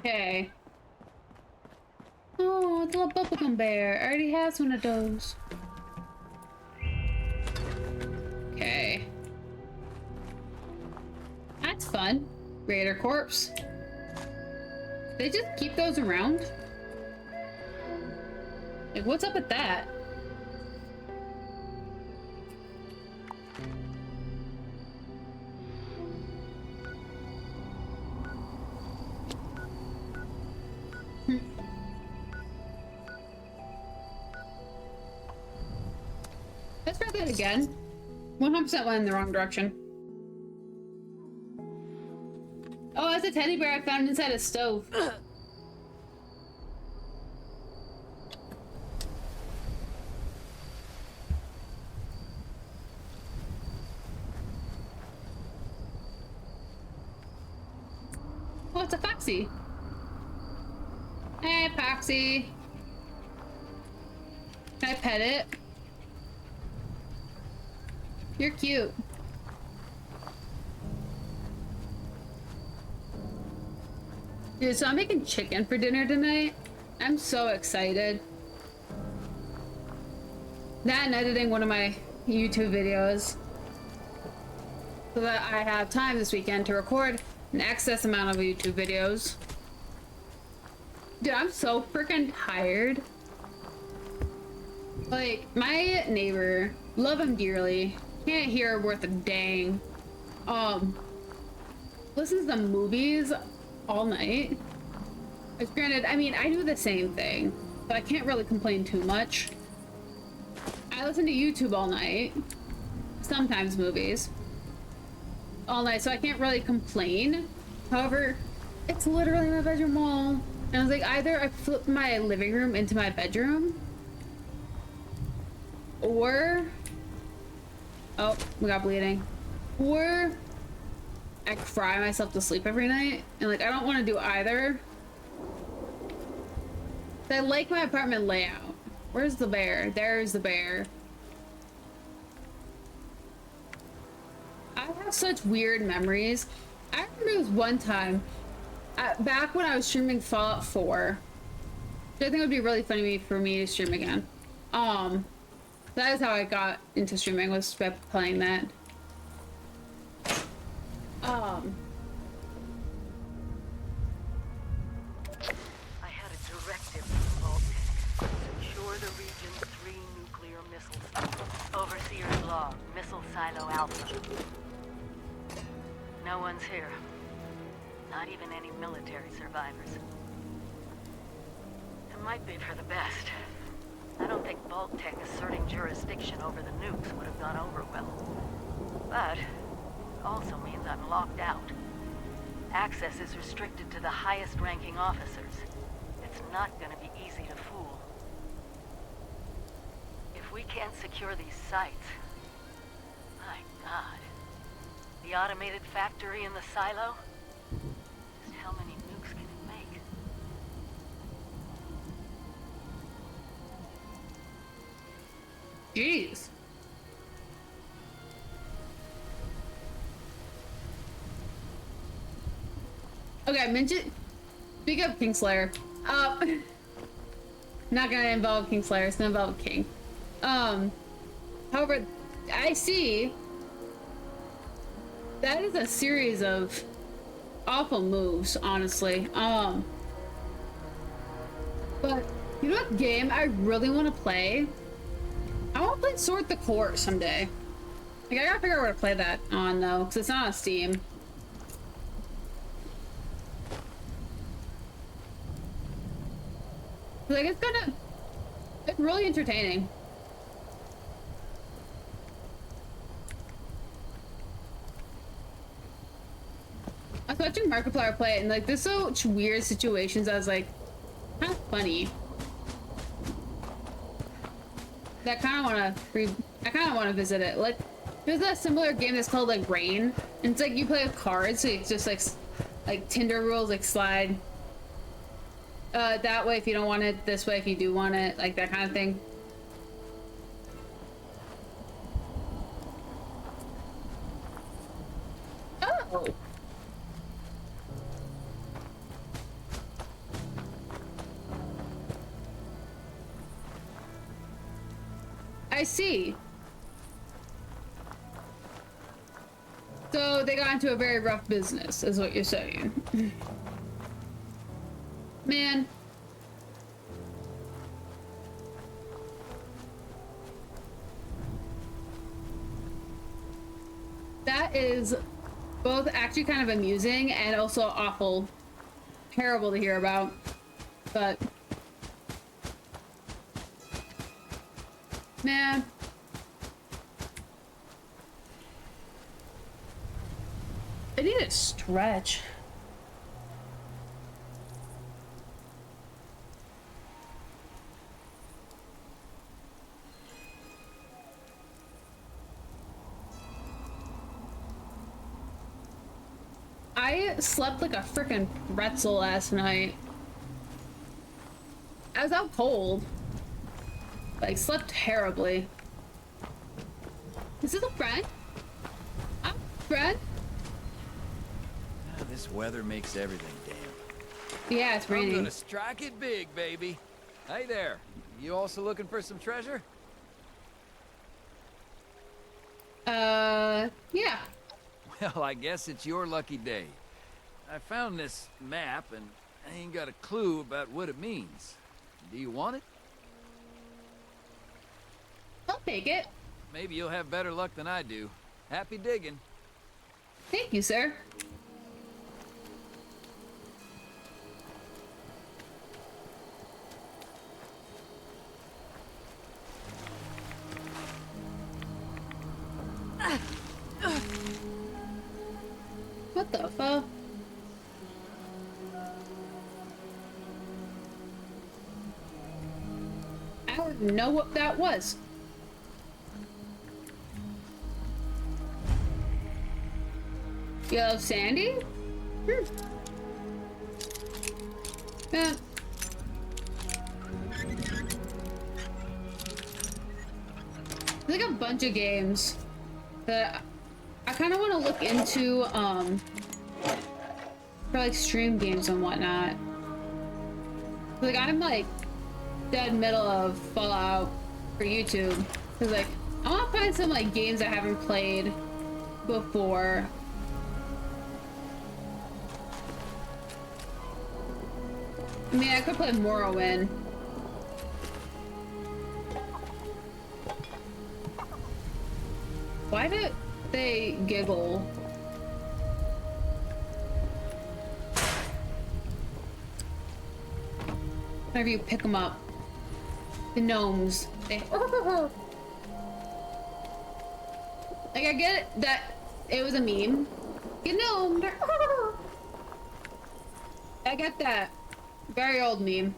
Okay. Oh, it's a little bubblegum bear. I already has one of those. Okay. That's fun. Raider corpse. They just keep those around? Like, what's up with that? Let's try that again. 100% went in the wrong direction. Oh, that's a teddy bear I found inside a stove. Oh, it's a foxy. Hey, Foxy. Can I pet it? You're cute. Dude, so I'm making chicken for dinner tonight. I'm so excited. That and editing one of my YouTube videos so that I have time this weekend to record an excess amount of YouTube videos. Dude, I'm so freaking tired. Like, my neighbor, love him dearly, can't hear worth a dang. Listens to movies all night. Which, granted, I mean, I do the same thing, so I can't really complain too much. I listen to YouTube all night, sometimes movies, all night, so I can't really complain. However, it's literally my bedroom wall. And I was like, either I flip my living room into my bedroom, or Oh, we got bleeding. Or I cry myself to sleep every night, and like I don't want to do either. I like my apartment layout. Where's the bear? There's the bear. I have such weird memories. I remember there was one time, back when I was streaming Fallout 4, which I think would be really funny for me to stream again. That is how I got into streaming, was by playing that. I had a directive from Vault. Secure the region's 3 nuclear missiles. Overseer's log, Missile Silo Alpha. No one's here. Not even any military survivors. It might be for the best. I don't think Vault-Tec asserting jurisdiction over the nukes would have gone over well. But it also means I'm locked out. Access is restricted to the highest-ranking officers. It's not gonna be easy to fool. If we can't secure these sites... My God. The automated factory in the silo? Just how many nukes can it make? Jeez. Okay, mention. Speak of Kingslayer. Not gonna involve Kingslayer. It's gonna involve King. However, I see that is a series of awful moves, honestly. But you know what game I really want to play? I want to play Sword the Court someday. Like, I gotta figure out where to play that on though, because it's not on Steam. Like, it's really entertaining. I was watching Markiplier play it, and like, there's such weird situations. I was like, kind of funny. I kind of want to visit it. Like, there's a similar game that's called like Rain, and it's like you play with cards, so it's just like Tinder rules, like slide that way if you don't want it, this way if you do want it, like that kind of thing. Oh. I see. So they got into a very rough business, is what you're saying. Man. That is both actually kind of amusing and also awful, terrible to hear about. But man, I need to stretch. I slept like a freaking pretzel last night. I was out cold. Like, slept terribly. Is this a friend? I'm a friend? This weather makes everything damp. Yeah, it's raining. I'm gonna strike it big, baby. Hey there. You also looking for some treasure? Yeah. Well, I guess it's your lucky day. I found this map, and I ain't got a clue about what it means. Do you want it? I'll take it. Maybe you'll have better luck than I do. Happy digging. Thank you, sir. What the fuck? I don't know what that was. You love Sandy? Yeah. There's like a bunch of games that I kind of want to look into, for like stream games and whatnot. Like I'm like dead middle of Fallout for YouTube. Cause like I want to find some like games I haven't played before. I mean, I could play Morrowind. Why did they giggle? Whenever you pick them up. The gnomes. They like, I get that it was a meme. Get gnomed. I get that. Very old meme.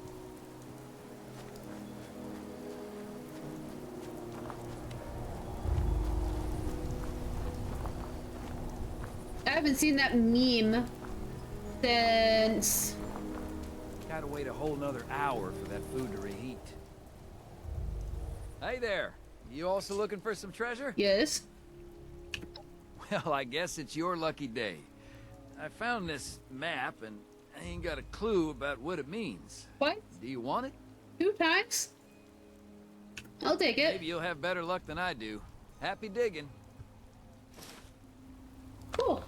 I haven't seen that meme since... Gotta wait a whole nother hour for that food to reheat. Hey there! You also looking for some treasure? Yes. Well, I guess it's your lucky day. I found this map and I ain't got a clue about what it means. What? Do you want it? 2 times? I'll take it. Maybe you'll have better luck than I do. Happy digging. Cool.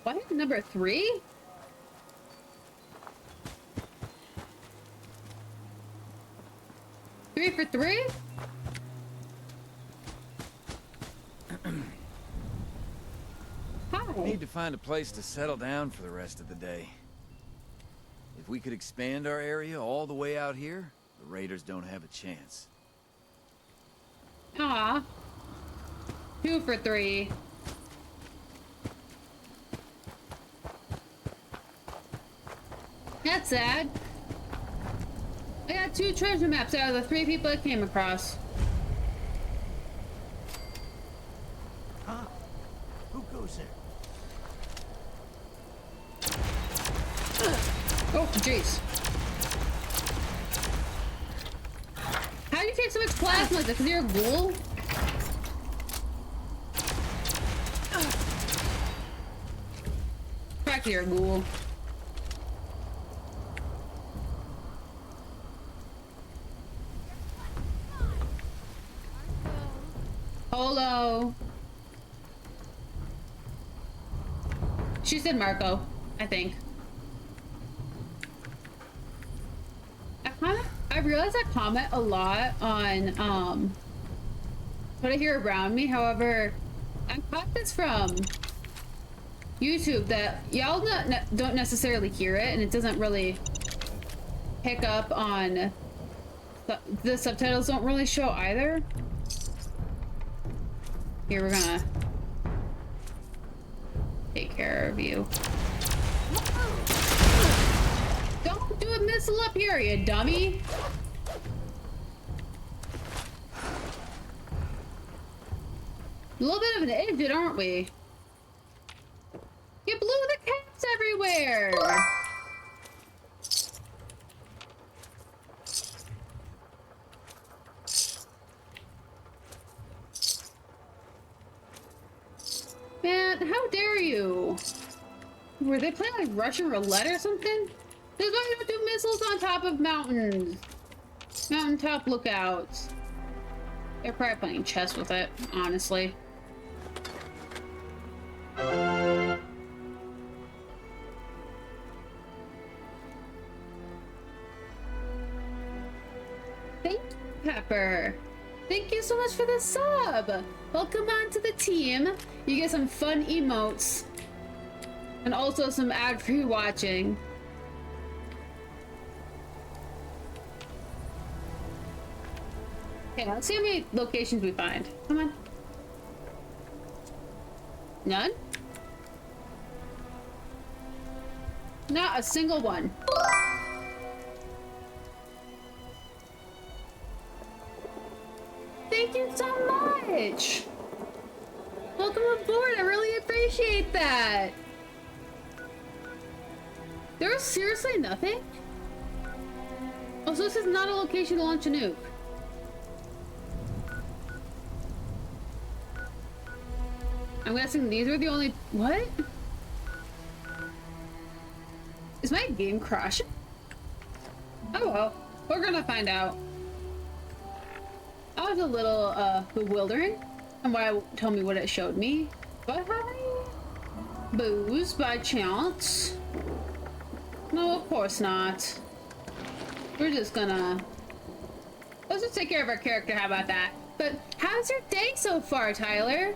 What? Number 3? Three for 3? How? We need to find a place to settle down for the rest of the day. If we could expand our area all the way out here, the raiders don't have a chance. Aw. 2 for 3. That's sad. I got 2 treasure maps out of the 3 people I came across. Huh? Who goes there? Oh, jeez. How do you take so much plasma? Is it because you're a ghoul? Practically you're a ghoul. Polo. She said Marco, I think. I realize I comment a lot on what I hear around me. However, I caught this from YouTube that y'all don't necessarily hear it, and it doesn't really pick up on the subtitles don't really show either. Here, we're gonna take care of you. Don't do a missile up here, you dummy! A little bit of an idiot, aren't we? You blew the caps everywhere! Man, how dare you? Were they playing like Russian roulette or something? There's why you don't do missiles on top of mountains. Mountaintop lookouts. They're probably playing chess with it, honestly. Thank you, Pepper. Thank you so much for the sub. Welcome on to the team. You get some fun emotes. And also some ad-free watching. Okay, let's see how many locations we find. Come on. None? Not a single one. Thank you so much. Welcome aboard. I really appreciate that. There was seriously nothing? Also, this is not a location to launch a nuke. I'm guessing these were the only... What? Is my game crashing? Oh well, we're gonna find out. I was a little bewildering and why told me what it showed me. But hi, booze by chance? No, of course not. We're just gonna... Let's just take care of our character, how about that? But how's your day so far, Tyler?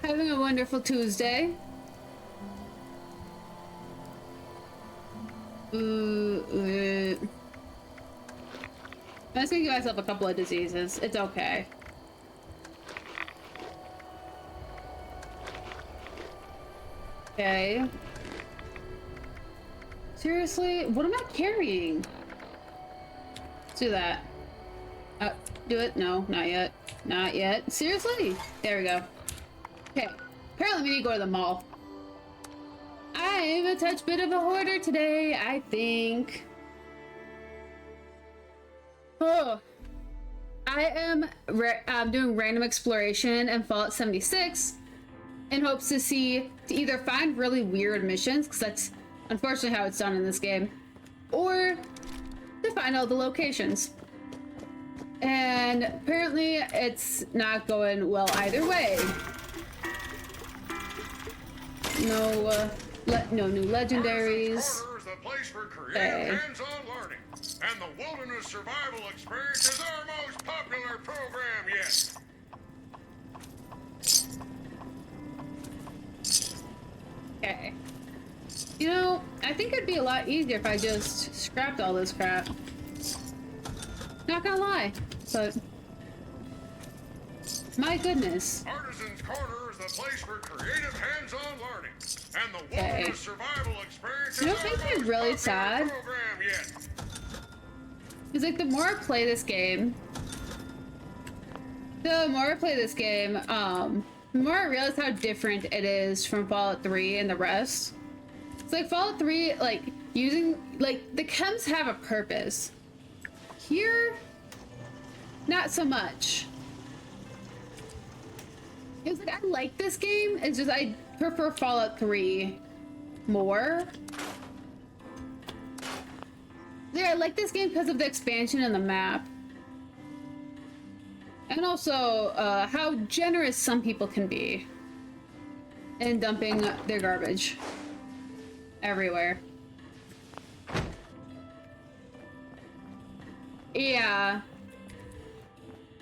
Having a wonderful Tuesday. I'm just gonna give myself a couple of diseases. It's okay. Okay. Seriously? What am I carrying? Let's do that. Do it? No, not yet. Not yet. Seriously? There we go. Okay. Apparently we need to go to the mall. I'm a touch bit of a hoarder today, I think. Oh. I am doing random exploration in Fallout 76 in hopes to either find really weird missions, because that's unfortunately how it's done in this game, or to find all the locations. And apparently it's not going well either way. No new legendaries. The place for creative hands-on learning, and the Wilderness Survival Experience is our most popular program yet. Okay. You know, I think it'd be a lot easier if I just scrapped all this crap. Not gonna lie, but my goodness. Artisan's Corner is the place for creative hands-on learning, and the Wilderness Survival Experience is our most really sad. program yet. It's like the more I play this game, the more I realize how different it is from Fallout 3 and the rest. It's like Fallout 3, like, the chems have a purpose. Here, not so much. It's like, I like this game, it's just I prefer Fallout 3 more. Yeah, I like this game because of the expansion and the map. And also, how generous some people can be in dumping their garbage everywhere. Yeah.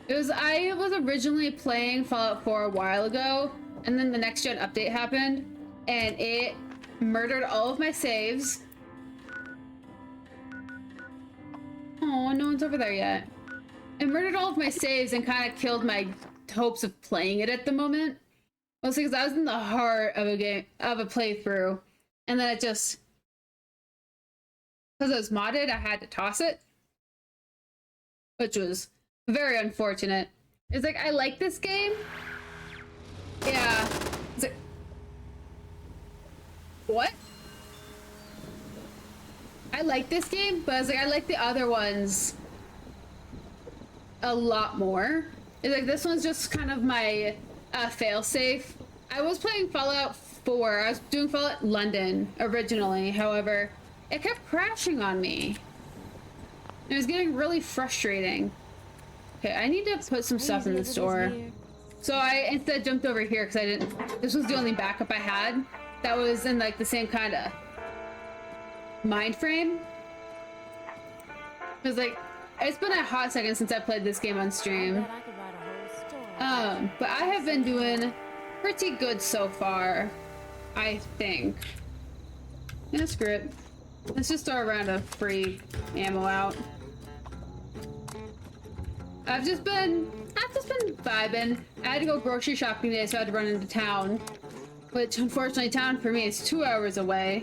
I was originally playing Fallout 4 a while ago, and then the next gen update happened, and it murdered all of my saves. Oh, no one's over there yet. It murdered all of my saves and kind of killed my hopes of playing it at the moment. Mostly because I was in the heart of a playthrough, and then it just, because it was modded, I had to toss it, which was very unfortunate. It's like, I like this game. Yeah. It's like, what? I like this game, but it's like, I like the other ones a lot more. It's like, this one's just kind of my failsafe. I was playing Fallout 4. I was doing Fallout London originally. However, it kept crashing on me. It was getting really frustrating. Okay, I need to put some stuff in the store. So I instead jumped over here because this was the only backup I had that was in like the same kind of mind frame. Because like, it's been a hot second since I played this game on stream. But I have been doing pretty good so far, I think. Yeah, screw it. Let's just throw a round of free ammo out. I've just been vibing. I had to go grocery shopping today, so I had to run into town which unfortunately town for me is 2 hours away.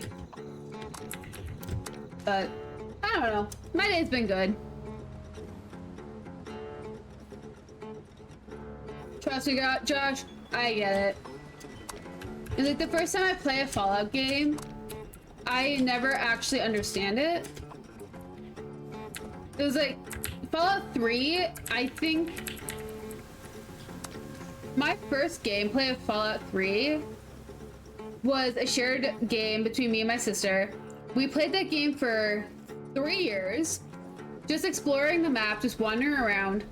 But I don't know. My day's been good. Trust me, Josh, I get it. And like the first time I play a Fallout game, I never actually understand it. It was like Fallout 3, I think my first gameplay of Fallout 3 was a shared game between me and my sister. We played that game for 3 years, just exploring the map, just wandering around,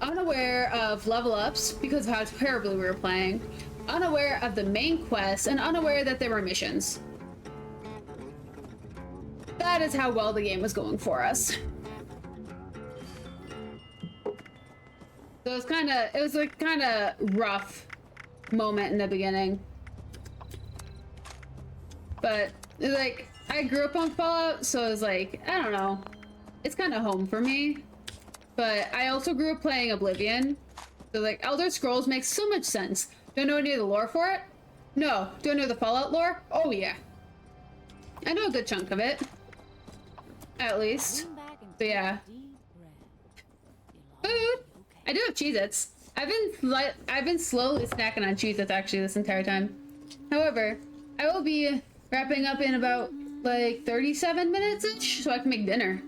unaware of level ups because of how terribly we were playing, unaware of the main quest, and unaware that there were missions. That is how well the game was going for us. So it was like kind of rough moment in the beginning. But like, I grew up on Fallout, so it was like, I don't know. It's kind of home for me. But I also grew up playing Oblivion. So like, Elder Scrolls makes so much sense. Do I know any of the lore for it? No. Do I know the Fallout lore? Oh yeah. I know a good chunk of it. At least. But yeah. Food! I do have Cheez-Its. I've been slowly snacking on Cheez-Its actually this entire time. However, I will be wrapping up in about like 37 minutes-ish so I can make dinner.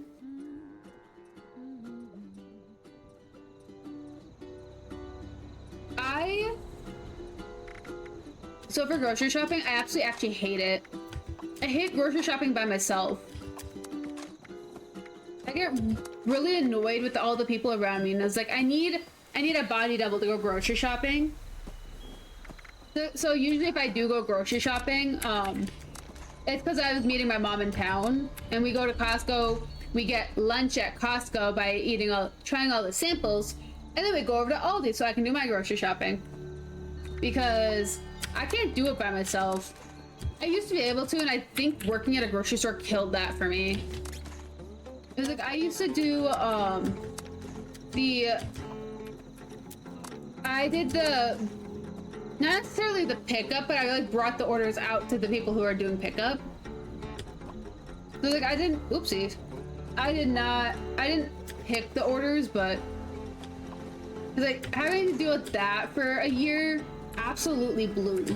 So for grocery shopping, I actually hate it. I hate grocery shopping by myself. I get really annoyed with all the people around me, and it's like I need a body double to go grocery shopping. So usually if I do go grocery shopping, it's because I was meeting my mom in town, and we go to Costco. We get lunch at Costco by trying all the samples, and then we go over to Aldi so I can do my grocery shopping. Because I can't do it by myself. I used to be able to, and I think working at a grocery store killed that for me. It was like I used to do I did the not necessarily the pickup, but I like brought the orders out to the people who are doing pickup. So like I didn't pick the orders, but like having to deal with that for a year absolutely blew me.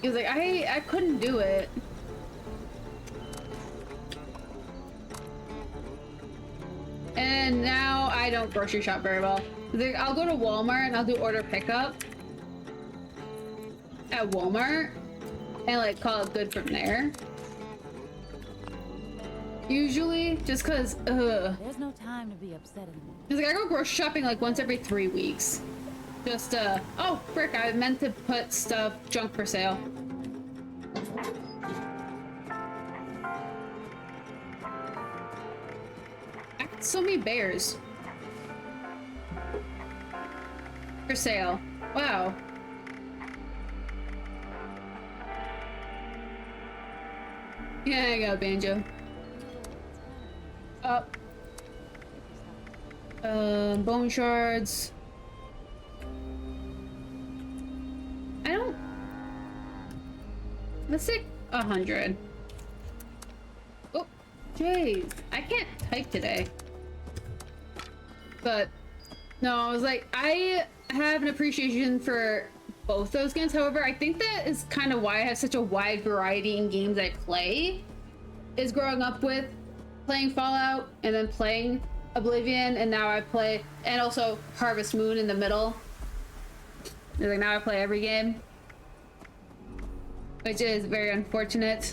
It was like I couldn't do it. And now I don't grocery shop very well. Like, I'll go to Walmart and I'll do order pickup at Walmart and like call it good from there. Usually, just cause There's no time to be upset anymore. Like I go grocery shopping like once every 3 weeks. Just oh frick, I meant to put junk for sale. I got so many bears. For sale. Wow. Yeah, I got a banjo. Up. Bone shards. Let's say 100. Oh, jeez. I can't type today. But, no, I was like, I have an appreciation for both those games. However, I think that is kind of why I have such a wide variety in games I play. Is growing up with playing Fallout and then playing Oblivion, and now I play, and also Harvest Moon in the middle. Like now I play every game. Which is very unfortunate.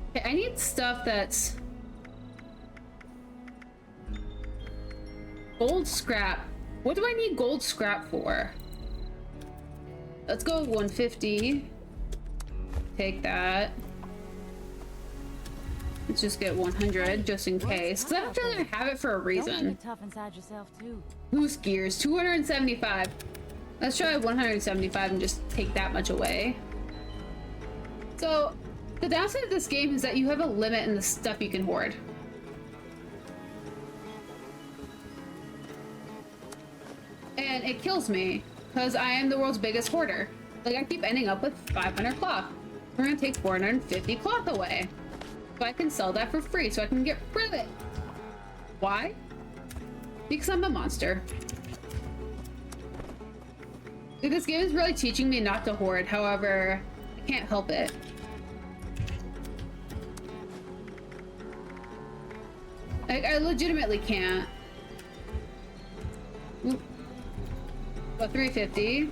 Okay, I need stuff that's gold scrap. What do I need gold scrap for? Let's go 150. Take that. Let's just get 100 just in case. Because I don't feel like I have it for a reason. Don't get tough inside yourself too. Goose gears, 275. Let's try 175 and just take that much away. So, the downside of this game is that you have a limit in the stuff you can hoard. And it kills me. Because I am the world's biggest hoarder. Like, I keep ending up with 500 cloth. We're gonna take 450 cloth away. So I can sell that for free, so I can get rid of it. Why? Because I'm a monster. Dude, this game is really teaching me not to hoard, however, I can't help it. Like, I legitimately can't. Oop. About 350.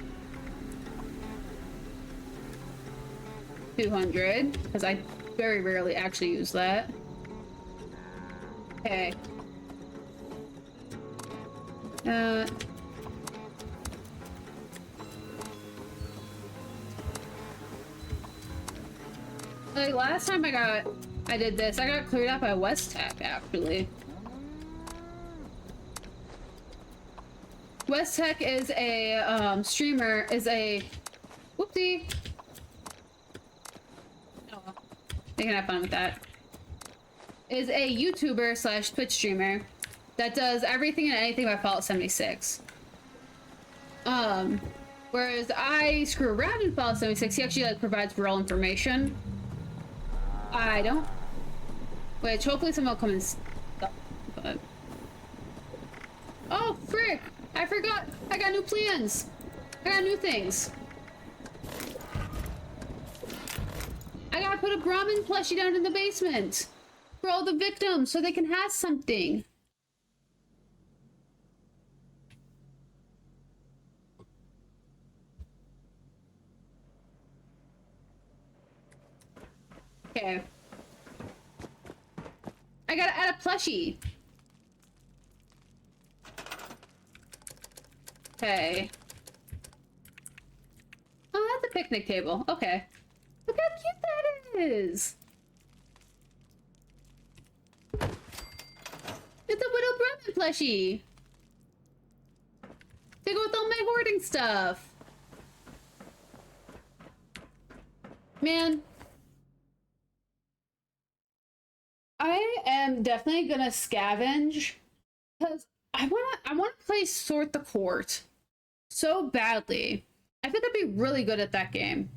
200, because I very rarely actually use that. Okay. Like last time I did this, I got cleared out by West Tech actually. West Tech is a streamer, is a whoopsie. Oh, they can have fun with that. Is a YouTuber slash Twitch streamer that does everything and anything by Fallout 76. Whereas I screw around in Fallout 76, he actually like provides real information. I don't. Which hopefully someone will come and stop, but... Oh, frick! I forgot! I got new plans! I got new things. I gotta put a Brahmin plushie down in the basement for all the victims so they can have something. Okay. I gotta add a plushie. Okay. Oh, that's a picnic table. Okay. Look how cute that is. It's a Widow Brahmin plushie. To go with all my hoarding stuff. Man. I am definitely gonna scavenge because I wanna play Sort the Court so badly. I think I'd be really good at that game.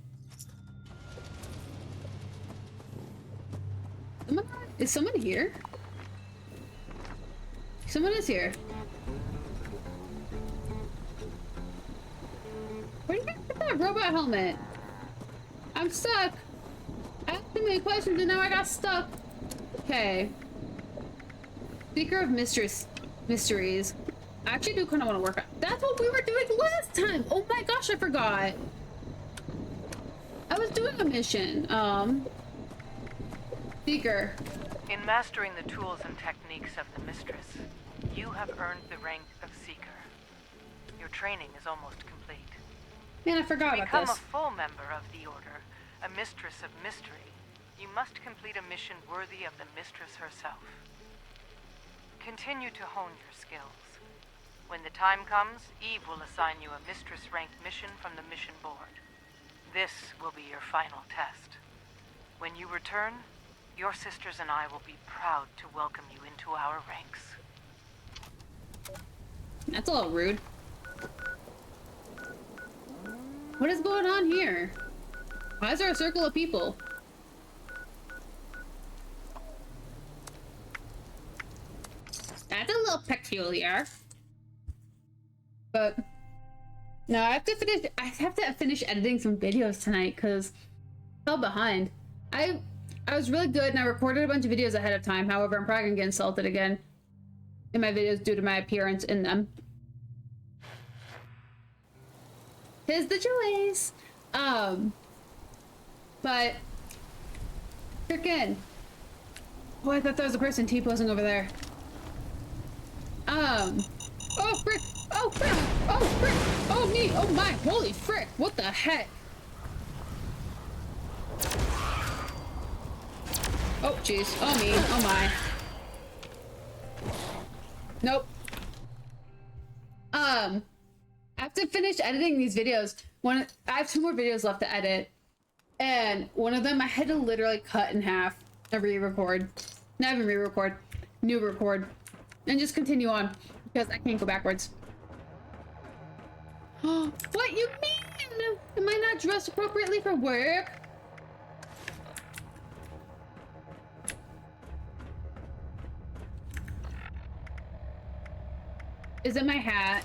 Is someone here? Someone is here. Where did you get that robot helmet? I'm stuck. I asked too many questions and now I got stuck. Okay. Speaker of mysteries. I actually do kind of want to work on. That's what we were doing last time. Oh my gosh, I forgot. I was doing a mission. Speaker. In mastering the tools and techniques of the Mistress, you have earned the rank of Seeker. Your training is almost complete. Man, I forgot about this. To become a full member of the Order, a Mistress of Mystery, you must complete a mission worthy of the Mistress herself. Continue to hone your skills. When the time comes, Eve will assign you a Mistress-ranked mission from the mission board. This will be your final test. When you return, your sisters and I will be proud to welcome you into our ranks. That's a little rude. What is going on here? Why is there a circle of people? That's a little peculiar. But no, I have to finish editing some videos tonight because I fell behind. I was really good and I recorded a bunch of videos ahead of time. However, I'm probably gonna get insulted again in my videos due to my appearance in them. Tis the choice. But frickin'. Oh, I thought there was a person T-posing over there. Oh frick! Oh frick! Oh frick! Oh me! Oh my! Holy frick! What the heck? Oh jeez! Oh me! Oh my! Nope. I have to finish editing these videos. I have 2 more videos left to edit, and one of them I had to literally cut in half and re-record. Not even re-record, new record, and just continue on because I can't go backwards. What you mean? Am I not dressed appropriately for work? Is it my hat?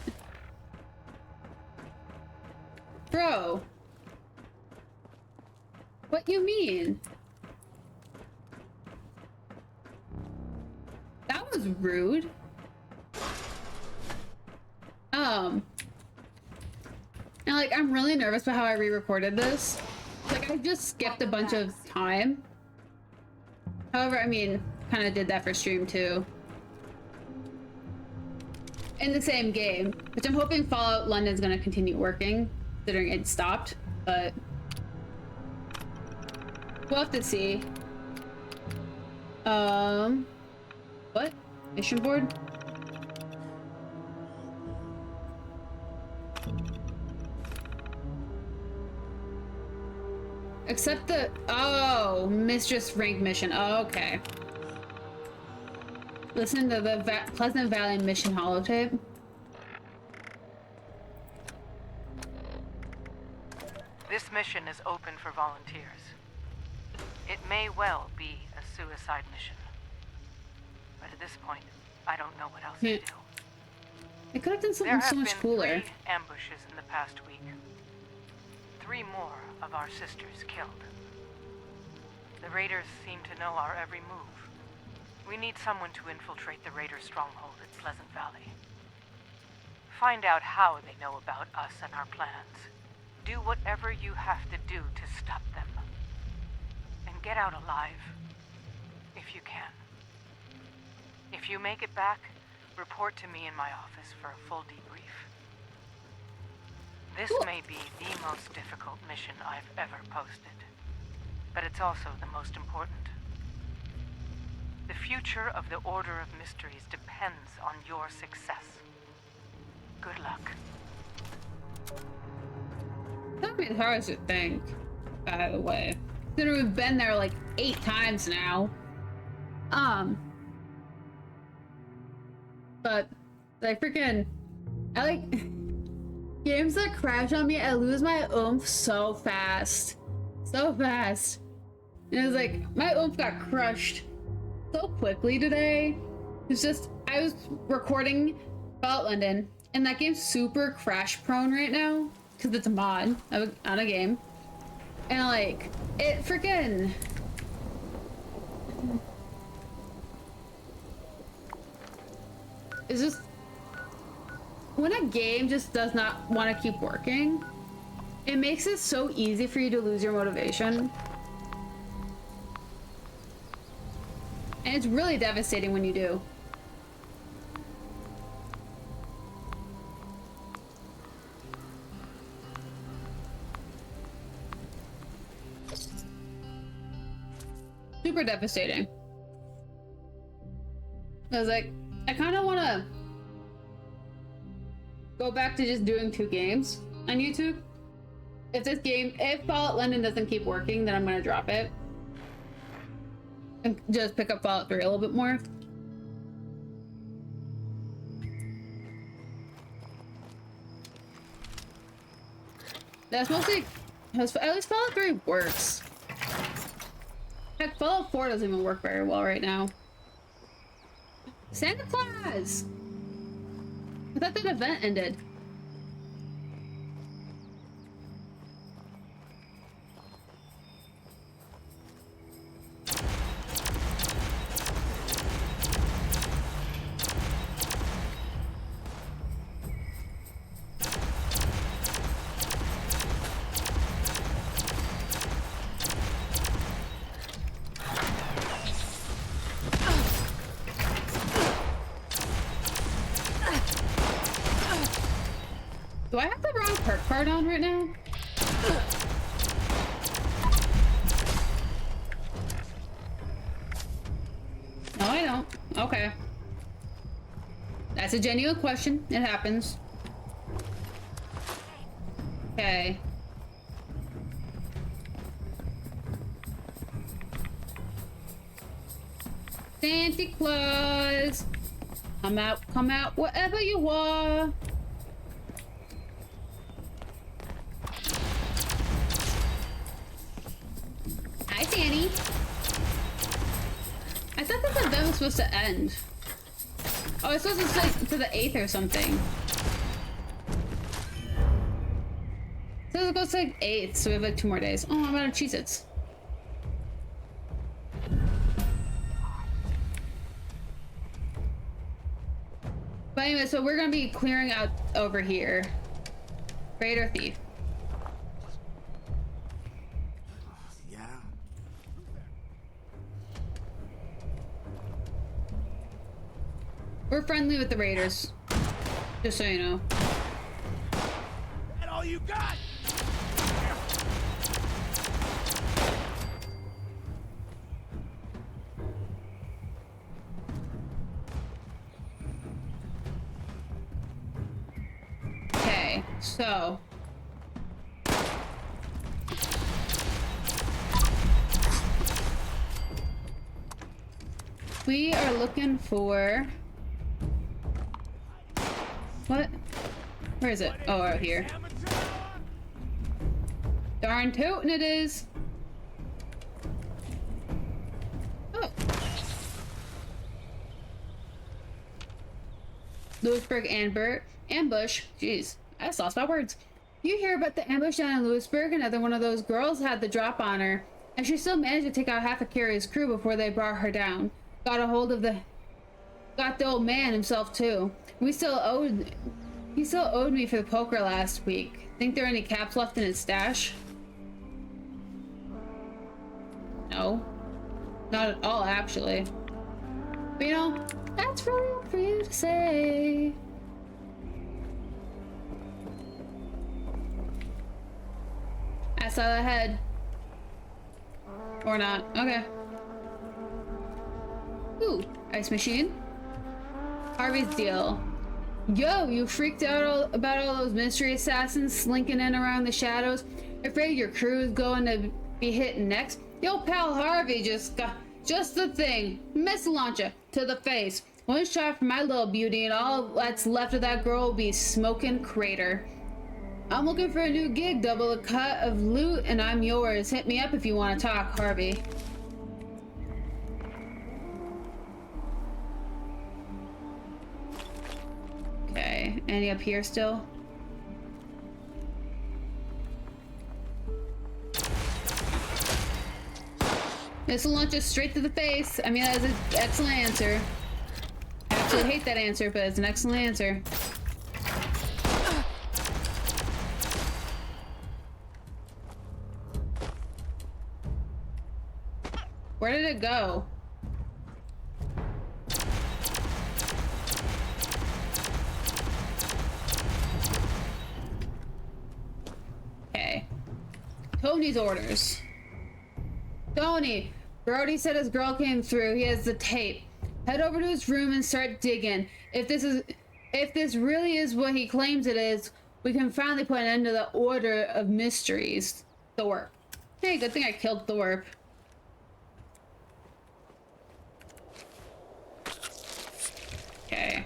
Bro. What you mean? That was rude. And like, I'm really nervous about how I re-recorded this. Like, I just skipped a bunch of time. However, I mean, kind of did that for stream too. In the same game, which I'm hoping Fallout London's gonna continue working, considering it stopped, but we'll have to see. What? Mission board? Except the, oh, Mistress rank mission. Oh, okay. Listen to the Pleasant Valley mission holotape. This mission is open for volunteers. It may well be a suicide mission. But at this point, I don't know what else to do. They could have done There something so have much been cooler. 3 ambushes in the past week. 3 more of our sisters killed. The raiders seem to know our every move. We need someone to infiltrate the raider stronghold at Pleasant Valley. Find out how they know about us and our plans. Do whatever you have to do to stop them. And get out alive, if you can. If you make it back, report to me in my office for a full debrief. This may be the most difficult mission I've ever posted, but it's also the most important. The future of the Order of Mysteries depends on your success. Good luck. That would be hard as you think, by the way. Considering we've been there like 8 times now. But, like, freaking, I like games that crash on me, I lose my oomph so fast. So fast. And it was like, my oomph got crushed so quickly today. It's just, I was recording Fallout London, and that game's super crash prone right now, because it's a mod on a game. And like, it freaking... It's just... When a game just does not want to keep working, it makes it so easy for you to lose your motivation. And it's really devastating when you do. Super devastating. I was like, I kind of want to go back to just doing 2 games on YouTube. If Fallout London doesn't keep working, then I'm going to drop it. And just pick up Fallout 3 a little bit more. That's mostly... At least Fallout 3 works. Heck, Fallout 4 doesn't even work very well right now. Santa Claus! I thought that event ended. Do I have the wrong perk card on right now? No, I don't. Okay. That's a genuine question. It happens. Okay. Santa Claus! Come out, wherever you are! Hi, Danny. I thought this event was supposed to end. Oh, it's supposed to stay to the 8th or something. So it goes to like 8th, so we have like 2 more days. Oh, I'm out of Cheez-Its. But anyway, so we're gonna be clearing out over here. Raid or thief? Yeah. We're friendly with the raiders. Just so you know. That all you got? Okay, so we are looking for what? Where is it? Oh, out here. Darn tootin' it is. Oh. Lewisburg ambush. Jeez, I just lost my words. You hear about the ambush down in Lewisburg? Another one of those girls had the drop on her, and she still managed to take out half of Carrie's crew before they brought her down. Got the old man himself too. He still owed me for the poker last week. Think there are any caps left in his stash? No. Not at all, actually. But you know, that's really up for you to say. I saw that head. Or not. Okay. Ooh, ice machine. Harvey's deal. Yo, you freaked out about all those mystery assassins slinking in around the shadows? Afraid your crew is going to be hit next? Yo, pal Harvey just the thing. Missile launcher to the face. One shot from my little beauty and all that's left of that girl will be smoking crater. I'm looking for a new gig, double a cut of loot, and I'm yours. Hit me up if you want to talk, Harvey. Okay, any up here still? Missile launches straight to the face. I mean, that is an excellent answer. I absolutely hate that answer, but it's an excellent answer. Where did it go? Okay. Tony's orders. Tony, Brody said his girl came through. He has the tape. Head over to his room and start digging. If this really is what he claims it is, we can finally put an end to the order of mysteries. Thorpe. Hey, good thing I killed Thorpe. Okay.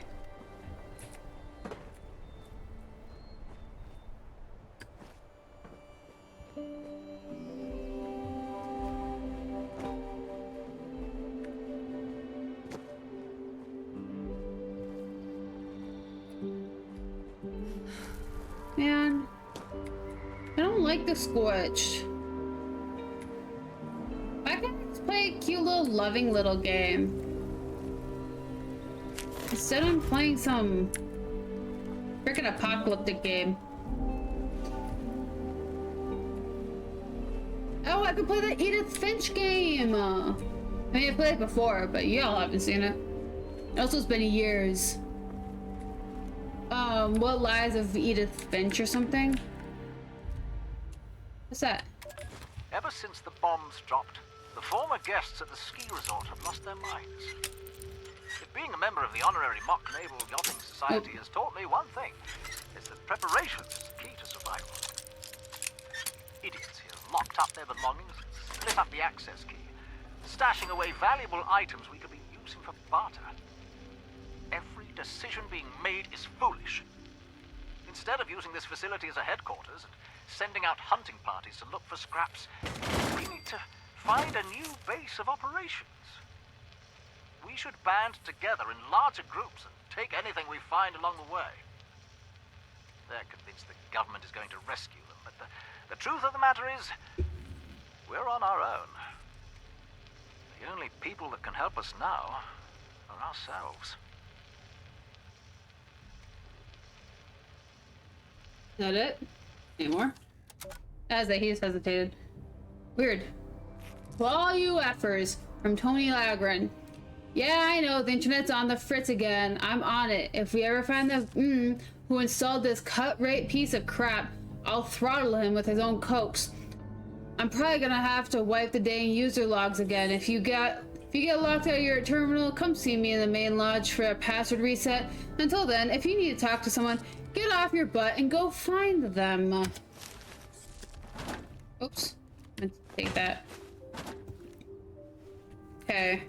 Man, I don't like the Scorch. Why can't I just play a cute little loving little game? Instead I'm playing some freaking apocalyptic game. Oh, I could play the Edith Finch game! I mean, I played it before, but y'all haven't seen it. Also, it's been years. What Lies of Edith Finch or something? What's that? Ever since the bombs dropped, the former guests at the ski resort have lost their minds. If being a member of the honorary Mock Naval Yachting Society has taught me one thing, it's that preparation is the key to survival. Idiots here locked up their belongings, split up the access key, stashing away valuable items we could be using for barter. Every decision being made is foolish. Instead of using this facility as a headquarters and sending out hunting parties to look for scraps, we need to find a new base of operations. We should band together in larger groups and take anything we find along the way. They're convinced the government is going to rescue them, but the truth of the matter is, we're on our own. The only people that can help us now are ourselves. Is that it? Any more? As he's hesitated. Weird. To all you effers, from Tony Lagren. Yeah, I know, the internet's on the fritz again. I'm on it. If we ever find the who installed this cut-rate piece of crap, I'll throttle him with his own cokes. I'm probably gonna have to wipe the dang user logs again. If you get locked out of your terminal, come see me in the main lodge for a password reset. Until then, if you need to talk to someone, get off your butt and go find them. Oops. Let's take that. Okay.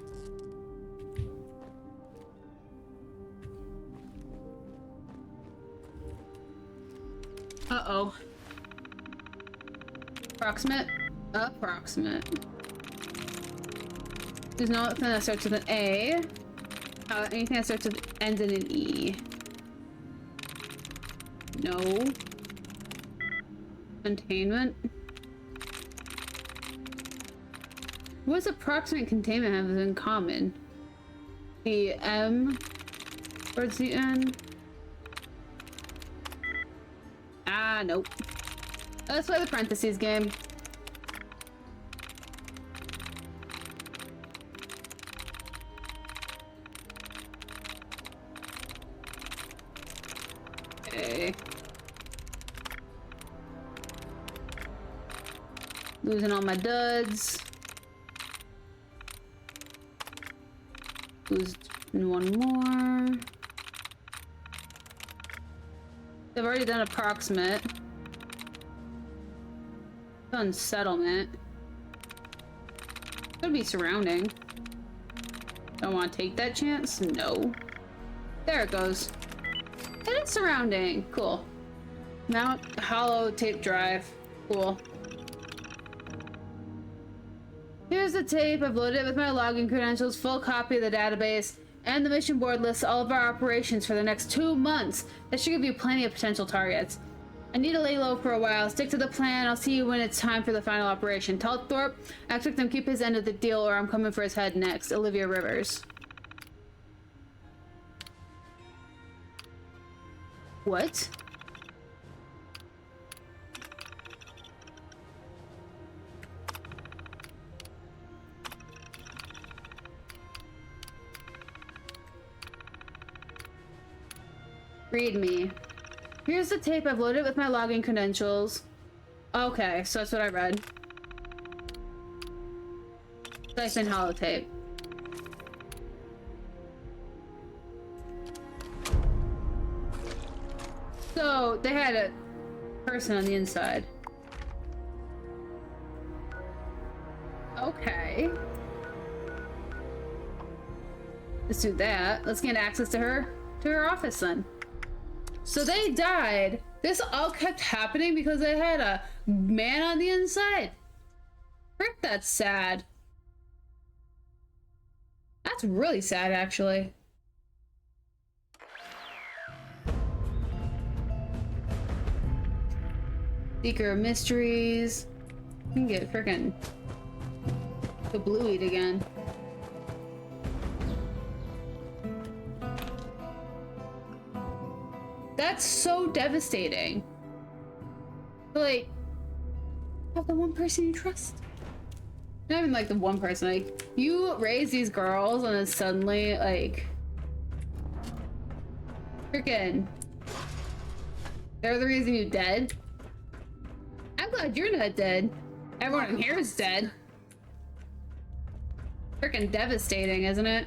Uh-oh. Approximate? Approximate. There's nothing that starts with an A. Anything that starts with ends in an E. No. Containment. What does approximate containment have in common? The M towards the N. Ah, nope. Let's play the parentheses game. Okay. Losing all my duds. Lose one more. They've already done approximate. Done settlement. Could be surrounding. Don't want to take that chance? No. There it goes. And it's surrounding. Cool. Mount hollow tape drive. Cool. Here's the tape. I've loaded it with my login credentials, full copy of the database, and the mission board lists all of our operations for the next 2 months. That should give you plenty of potential targets. I need to lay low for a while. Stick to the plan. I'll see you when it's time for the final operation. Tell Thorpe I expect him to keep his end of the deal or I'm coming for his head next. Olivia Rivers. What? Read me. Here's the tape. I've loaded it with my login credentials. Okay, so that's what I read. Type in holotape. So they had a person on the inside. Okay. Let's do that. Let's get access to her office then. So they died. This all kept happening because they had a man on the inside. Frick, that's sad. That's really sad, actually. Seeker of Mysteries. We can get frickin' kablooied again. That's so devastating. Like, have the one person you trust. Not even like the one person, like, you raise these girls and then suddenly, like, freaking, they're the reason you're dead. I'm glad you're not dead. Everyone in here is dead. Freaking devastating, isn't it?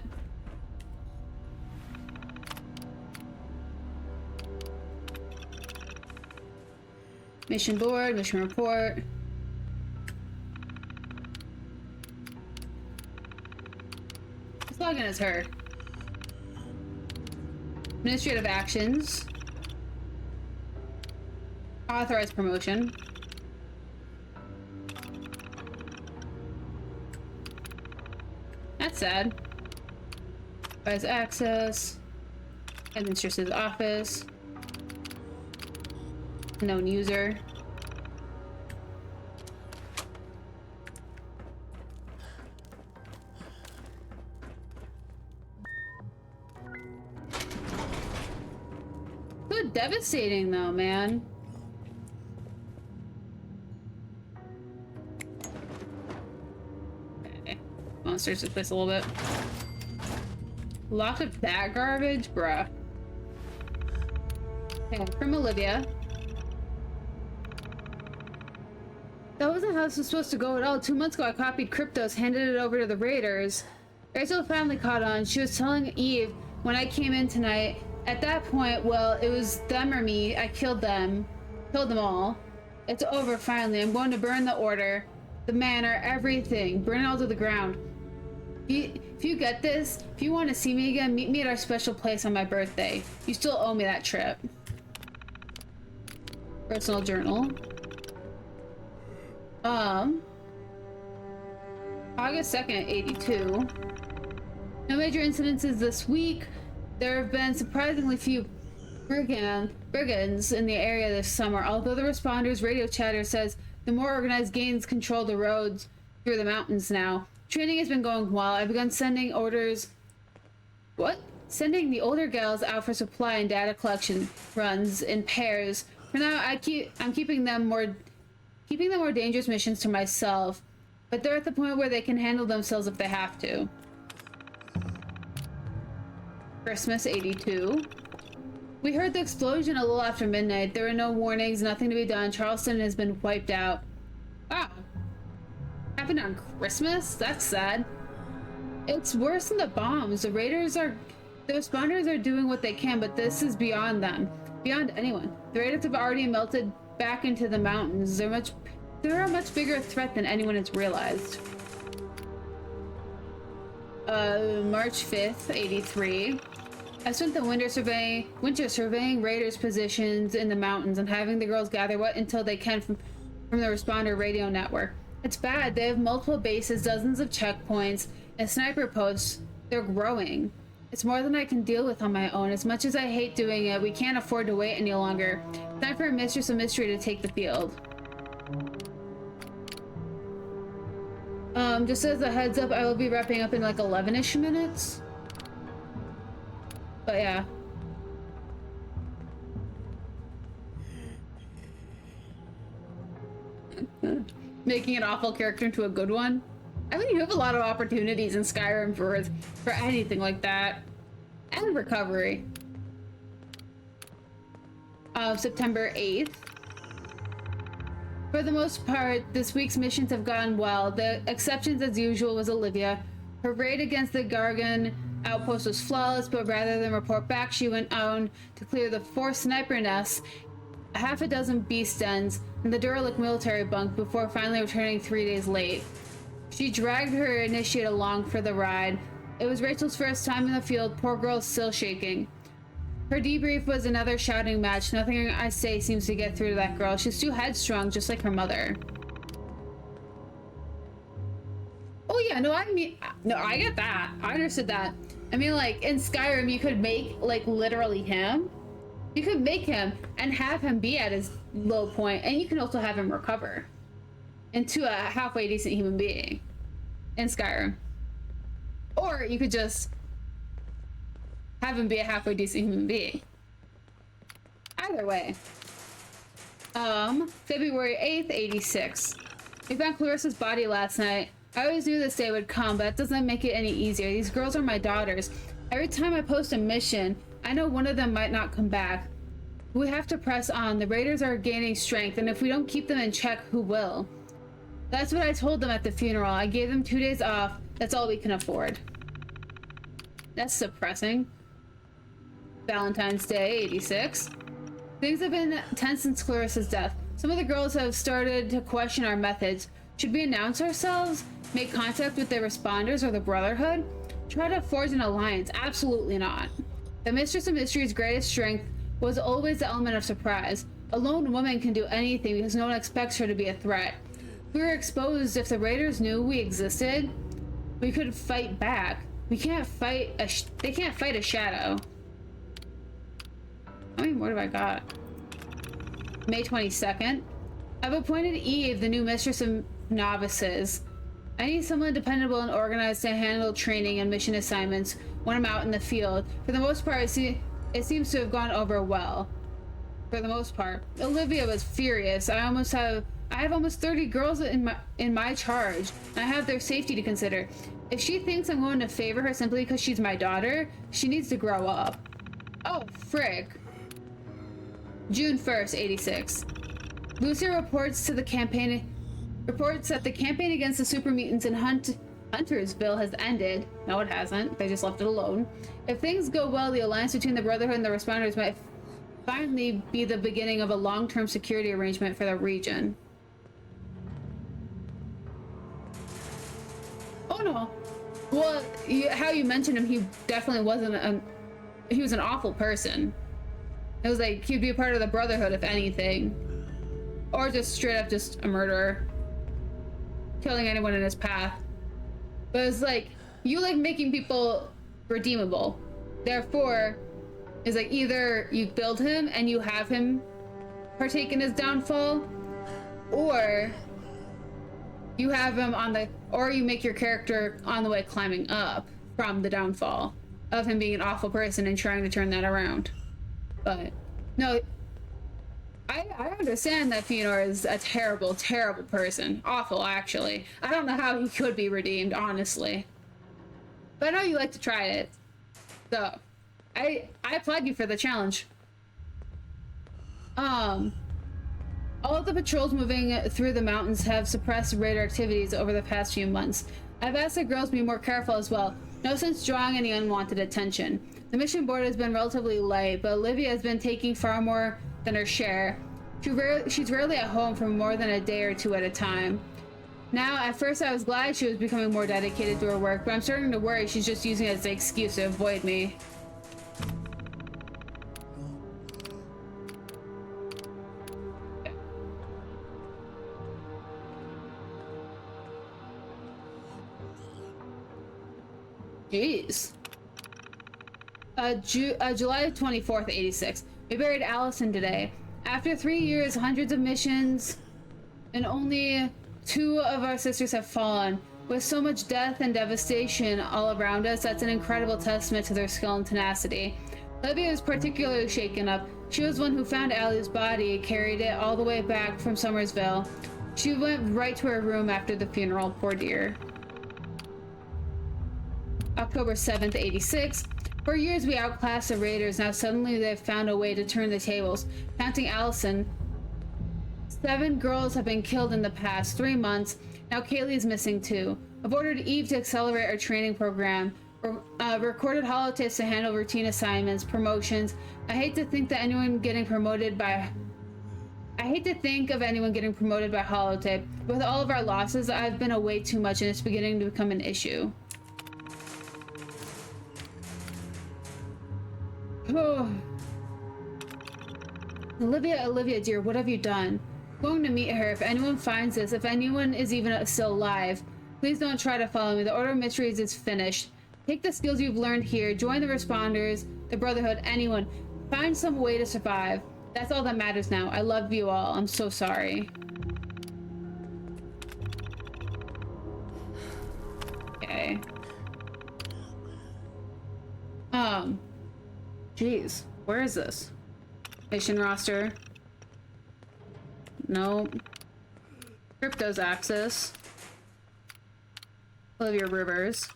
Mission board, mission report. Let's log in as her. Administrative actions. Authorized promotion. That's sad. Provides access. Headmistress's office. Known user. So devastating though, man. Okay. I want to search this place a little bit. Lots of that garbage, bruh. Okay, from Olivia. That wasn't how this was supposed to go at all. 2 months ago, I copied cryptos, handed it over to the Raiders. Rachel finally caught on. She was telling Eve when I came in tonight. At that point, well, it was them or me. I killed them. Killed them all. It's over finally. I'm going to burn the order, the manor, everything. Burn it all to the ground. If you get this, if you want to see me again, meet me at our special place on my birthday. You still owe me that trip. Personal journal. August 2nd, 82. No major incidences this week. There have been surprisingly few brigands in the area this summer, although the responders' radio chatter says the more organized gangs control the roads through the mountains now. Training has been going well. I've begun sending orders... What? Sending the older gals out for supply and data collection runs in pairs. For now, I'm keeping them more dangerous missions to myself, but they're at the point where they can handle themselves if they have to. Christmas 82. We heard the explosion a little after midnight. There were no warnings, nothing to be done. Charleston has been wiped out. Wow. Happened on Christmas? That's sad. It's worse than the bombs. The responders are doing what they can, but this is beyond them. Beyond anyone. The Raiders have already melted back into the mountains. They're a much bigger threat than anyone has realized. March 5th, 83. I spent the winter surveying Raiders' positions in the mountains and having the girls gather what intel they can from the responder radio network. It's bad. They have multiple bases, dozens of checkpoints, and sniper posts. They're growing. It's more than I can deal with on my own. As much as I hate doing it, we can't afford to wait any longer. It's time for a Mistress of Mystery to take the field. Just as a heads up, I will be wrapping up in like 11-ish minutes. But yeah. Making an awful character into a good one. I mean, you have a lot of opportunities in Skyrim for anything like that. And recovery. September 8th. For the most part, this week's missions have gone well. The exceptions, as usual, was Olivia. Her raid against the Gargan outpost was flawless, but rather than report back, she went on to clear the 4 sniper nests, half a dozen beast dens, and the derelict military bunk before finally returning 3 days late. She dragged her initiate along for the ride. It was Rachel's first time in the field. Poor girl's still shaking. Her debrief was another shouting match. Nothing I say seems to get through to that girl. She's too headstrong, just like her mother. Oh yeah, no, I get that. I understood that. I mean, like, in Skyrim, you could make, like, literally him. You could make him and have him be at his low point, and you can also have him recover into a halfway decent human being in Skyrim. Or you could just have him be a halfway decent human being. Either way. February 8th, 86. We found Clarissa's body last night. I always knew this day would come, but that doesn't make it any easier. These girls are my daughters. Every time I post a mission, I know one of them might not come back. We have to press on. The Raiders are gaining strength, and if we don't keep them in check, who will? That's what I told them at the funeral. I gave them 2 days off. That's all we can afford. That's depressing. Valentine's Day, 86. Things have been tense since Clarissa's death. Some of the girls have started to question our methods. Should we announce ourselves? Make contact with the responders or the Brotherhood? Try to forge an alliance? Absolutely not. The Mistress of Mystery's greatest strength was always the element of surprise. A lone woman can do anything because no one expects her to be a threat. We were exposed if the Raiders knew we existed. we could fight back. We can't fight they can't fight a shadow. How many more do I got? May 22nd. I've appointed Eve the new mistress of novices. I need someone dependable and organized to handle training and mission assignments when I'm out in the field. For the most part, it seems to have gone over well. For the most part. Olivia was furious. I have almost 30 girls in my charge, and I have their safety to consider. If she thinks I'm going to favor her simply because she's my daughter, she needs to grow up. Oh, frick. June 1st, 86. Lucy reports that the campaign against the super mutants in Huntersville has ended. No, it hasn't. They just left it alone. If things go well, the alliance between the Brotherhood and the Responders might finally be the beginning of a long-term security arrangement for the region. Oh no. Well, how you mentioned him, he definitely wasn't he was an awful person. It was like he'd be a part of the Brotherhood if anything. Or just straight up just a murderer. Killing anyone in his path. But it's like, you like making people redeemable. Therefore, it's like either you build him and you have him partake in his downfall, or you have him or you make your character on the way climbing up from the downfall of him being an awful person and trying to turn that around. But no, I understand that Fëanor is a terrible, terrible person. Awful, actually. I don't know how he could be redeemed, honestly. But I know you like to try it. So, I applaud you for the challenge. All of the patrols moving through the mountains have suppressed raider activities over the past few months. I've asked the girls to be more careful as well. No sense drawing any unwanted attention. The mission board has been relatively light, but Olivia has been taking far more than her share. She's rarely at home for more than a day or two at a time. Now, at first I was glad she was becoming more dedicated to her work, but I'm starting to worry she's just using it as an excuse to avoid me. Jeez. July 24th, 86. We buried Allison today. After 3 years, hundreds of missions, and only 2 of our sisters have fallen. With so much death and devastation all around us, that's an incredible testament to their skill and tenacity. Olivia was particularly shaken up. She was one who found Allie's body, carried it all the way back from Somersville. She went right to her room after the funeral, poor dear. October 7th, 86. For years we outclassed the raiders, now suddenly they've found a way to turn the tables. Counting Allison, 7 girls have been killed in the past 3 months. Now Kaylee's missing too. I've ordered Eve to accelerate our training program. Recorded holotapes to handle routine assignments, promotions. I hate to think of anyone getting promoted by holotape. With all of our losses, I've been away too much and it's beginning to become an issue. Oh. Olivia, dear, what have you done? I'm going to meet her. If anyone finds this, if anyone is even still alive, please don't try to follow me. The Order of Mysteries is finished. Take the skills you've learned here, join the Responders, the Brotherhood, anyone. Find some way to survive. That's all that matters now. I love you all. I'm so sorry. Okay. Jeez, where is this? Mission roster. Nope. Crypto's Axis. Olivia Rivers.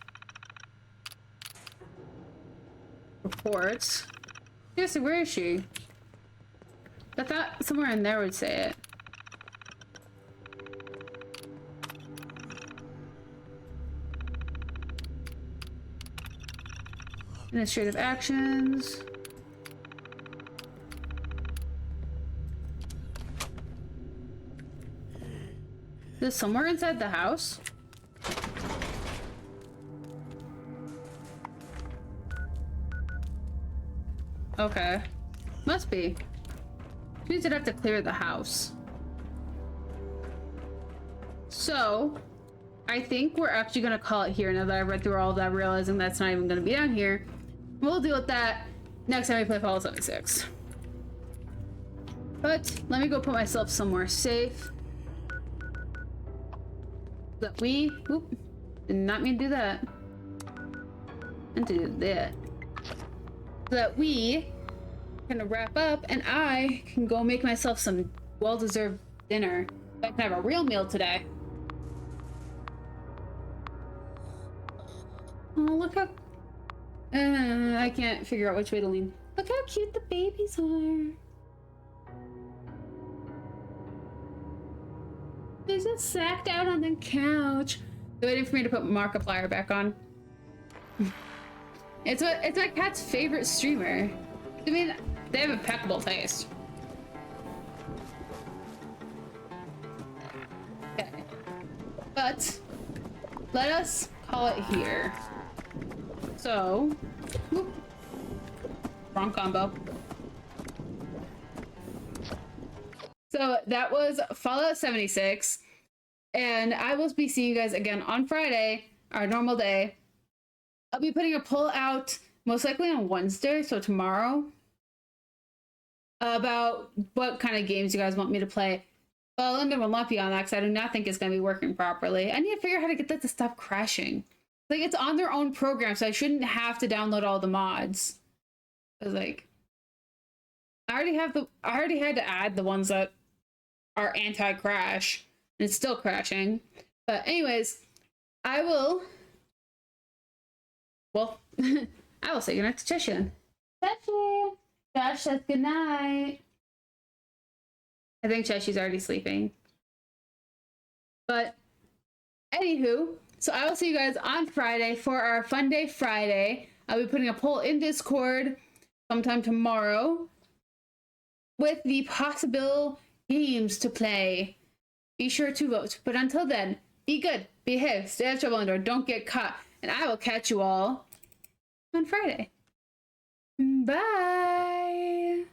Reports. Seriously, where is she? I thought somewhere in there would say it. Administrative actions. Is this somewhere inside the house? Okay. Must be. Means I'd have to clear the house. So, I think we're actually gonna call it here now that I've read through all of that, realizing that's not even gonna be down here. We'll deal with that next time we play Fallout 76. But let me go put myself somewhere safe. That we, oop, did not mean to do that. And to do that. So that we can wrap up and I can go make myself some well-deserved dinner. I can have a real meal today. Oh, look how... I can't figure out which way to lean. Look how cute the babies are. They're just sacked out on the couch. They're waiting for me to put Markiplier back on. It's my cat's favorite streamer. I mean, they have impeccable taste. Okay. But let us call it here. So, whoop. Wrong combo. So that was Fallout 76, and I will be seeing you guys again on Friday, our normal day. I'll be putting a poll out most likely on Wednesday, so tomorrow, about what kind of games you guys want me to play. Well, London will not be on that because I do not think it's going to be working properly. I need to figure out how to get that to stop crashing. Like, it's on their own program, so I shouldn't have to download all the mods. I was like, I already had to add the ones that are anti-crash, and it's still crashing. But anyways, I will say goodnight to Cheshi then. Cheshi! Josh says goodnight. I think Cheshi's already sleeping. But, anywho, so I will see you guys on Friday for our Fun Day Friday. I'll be putting a poll in Discord sometime tomorrow with the possible games to play. Be sure to vote. But until then, be good, behave, stay out of trouble, and don't get caught. And I will catch you all on Friday. Bye!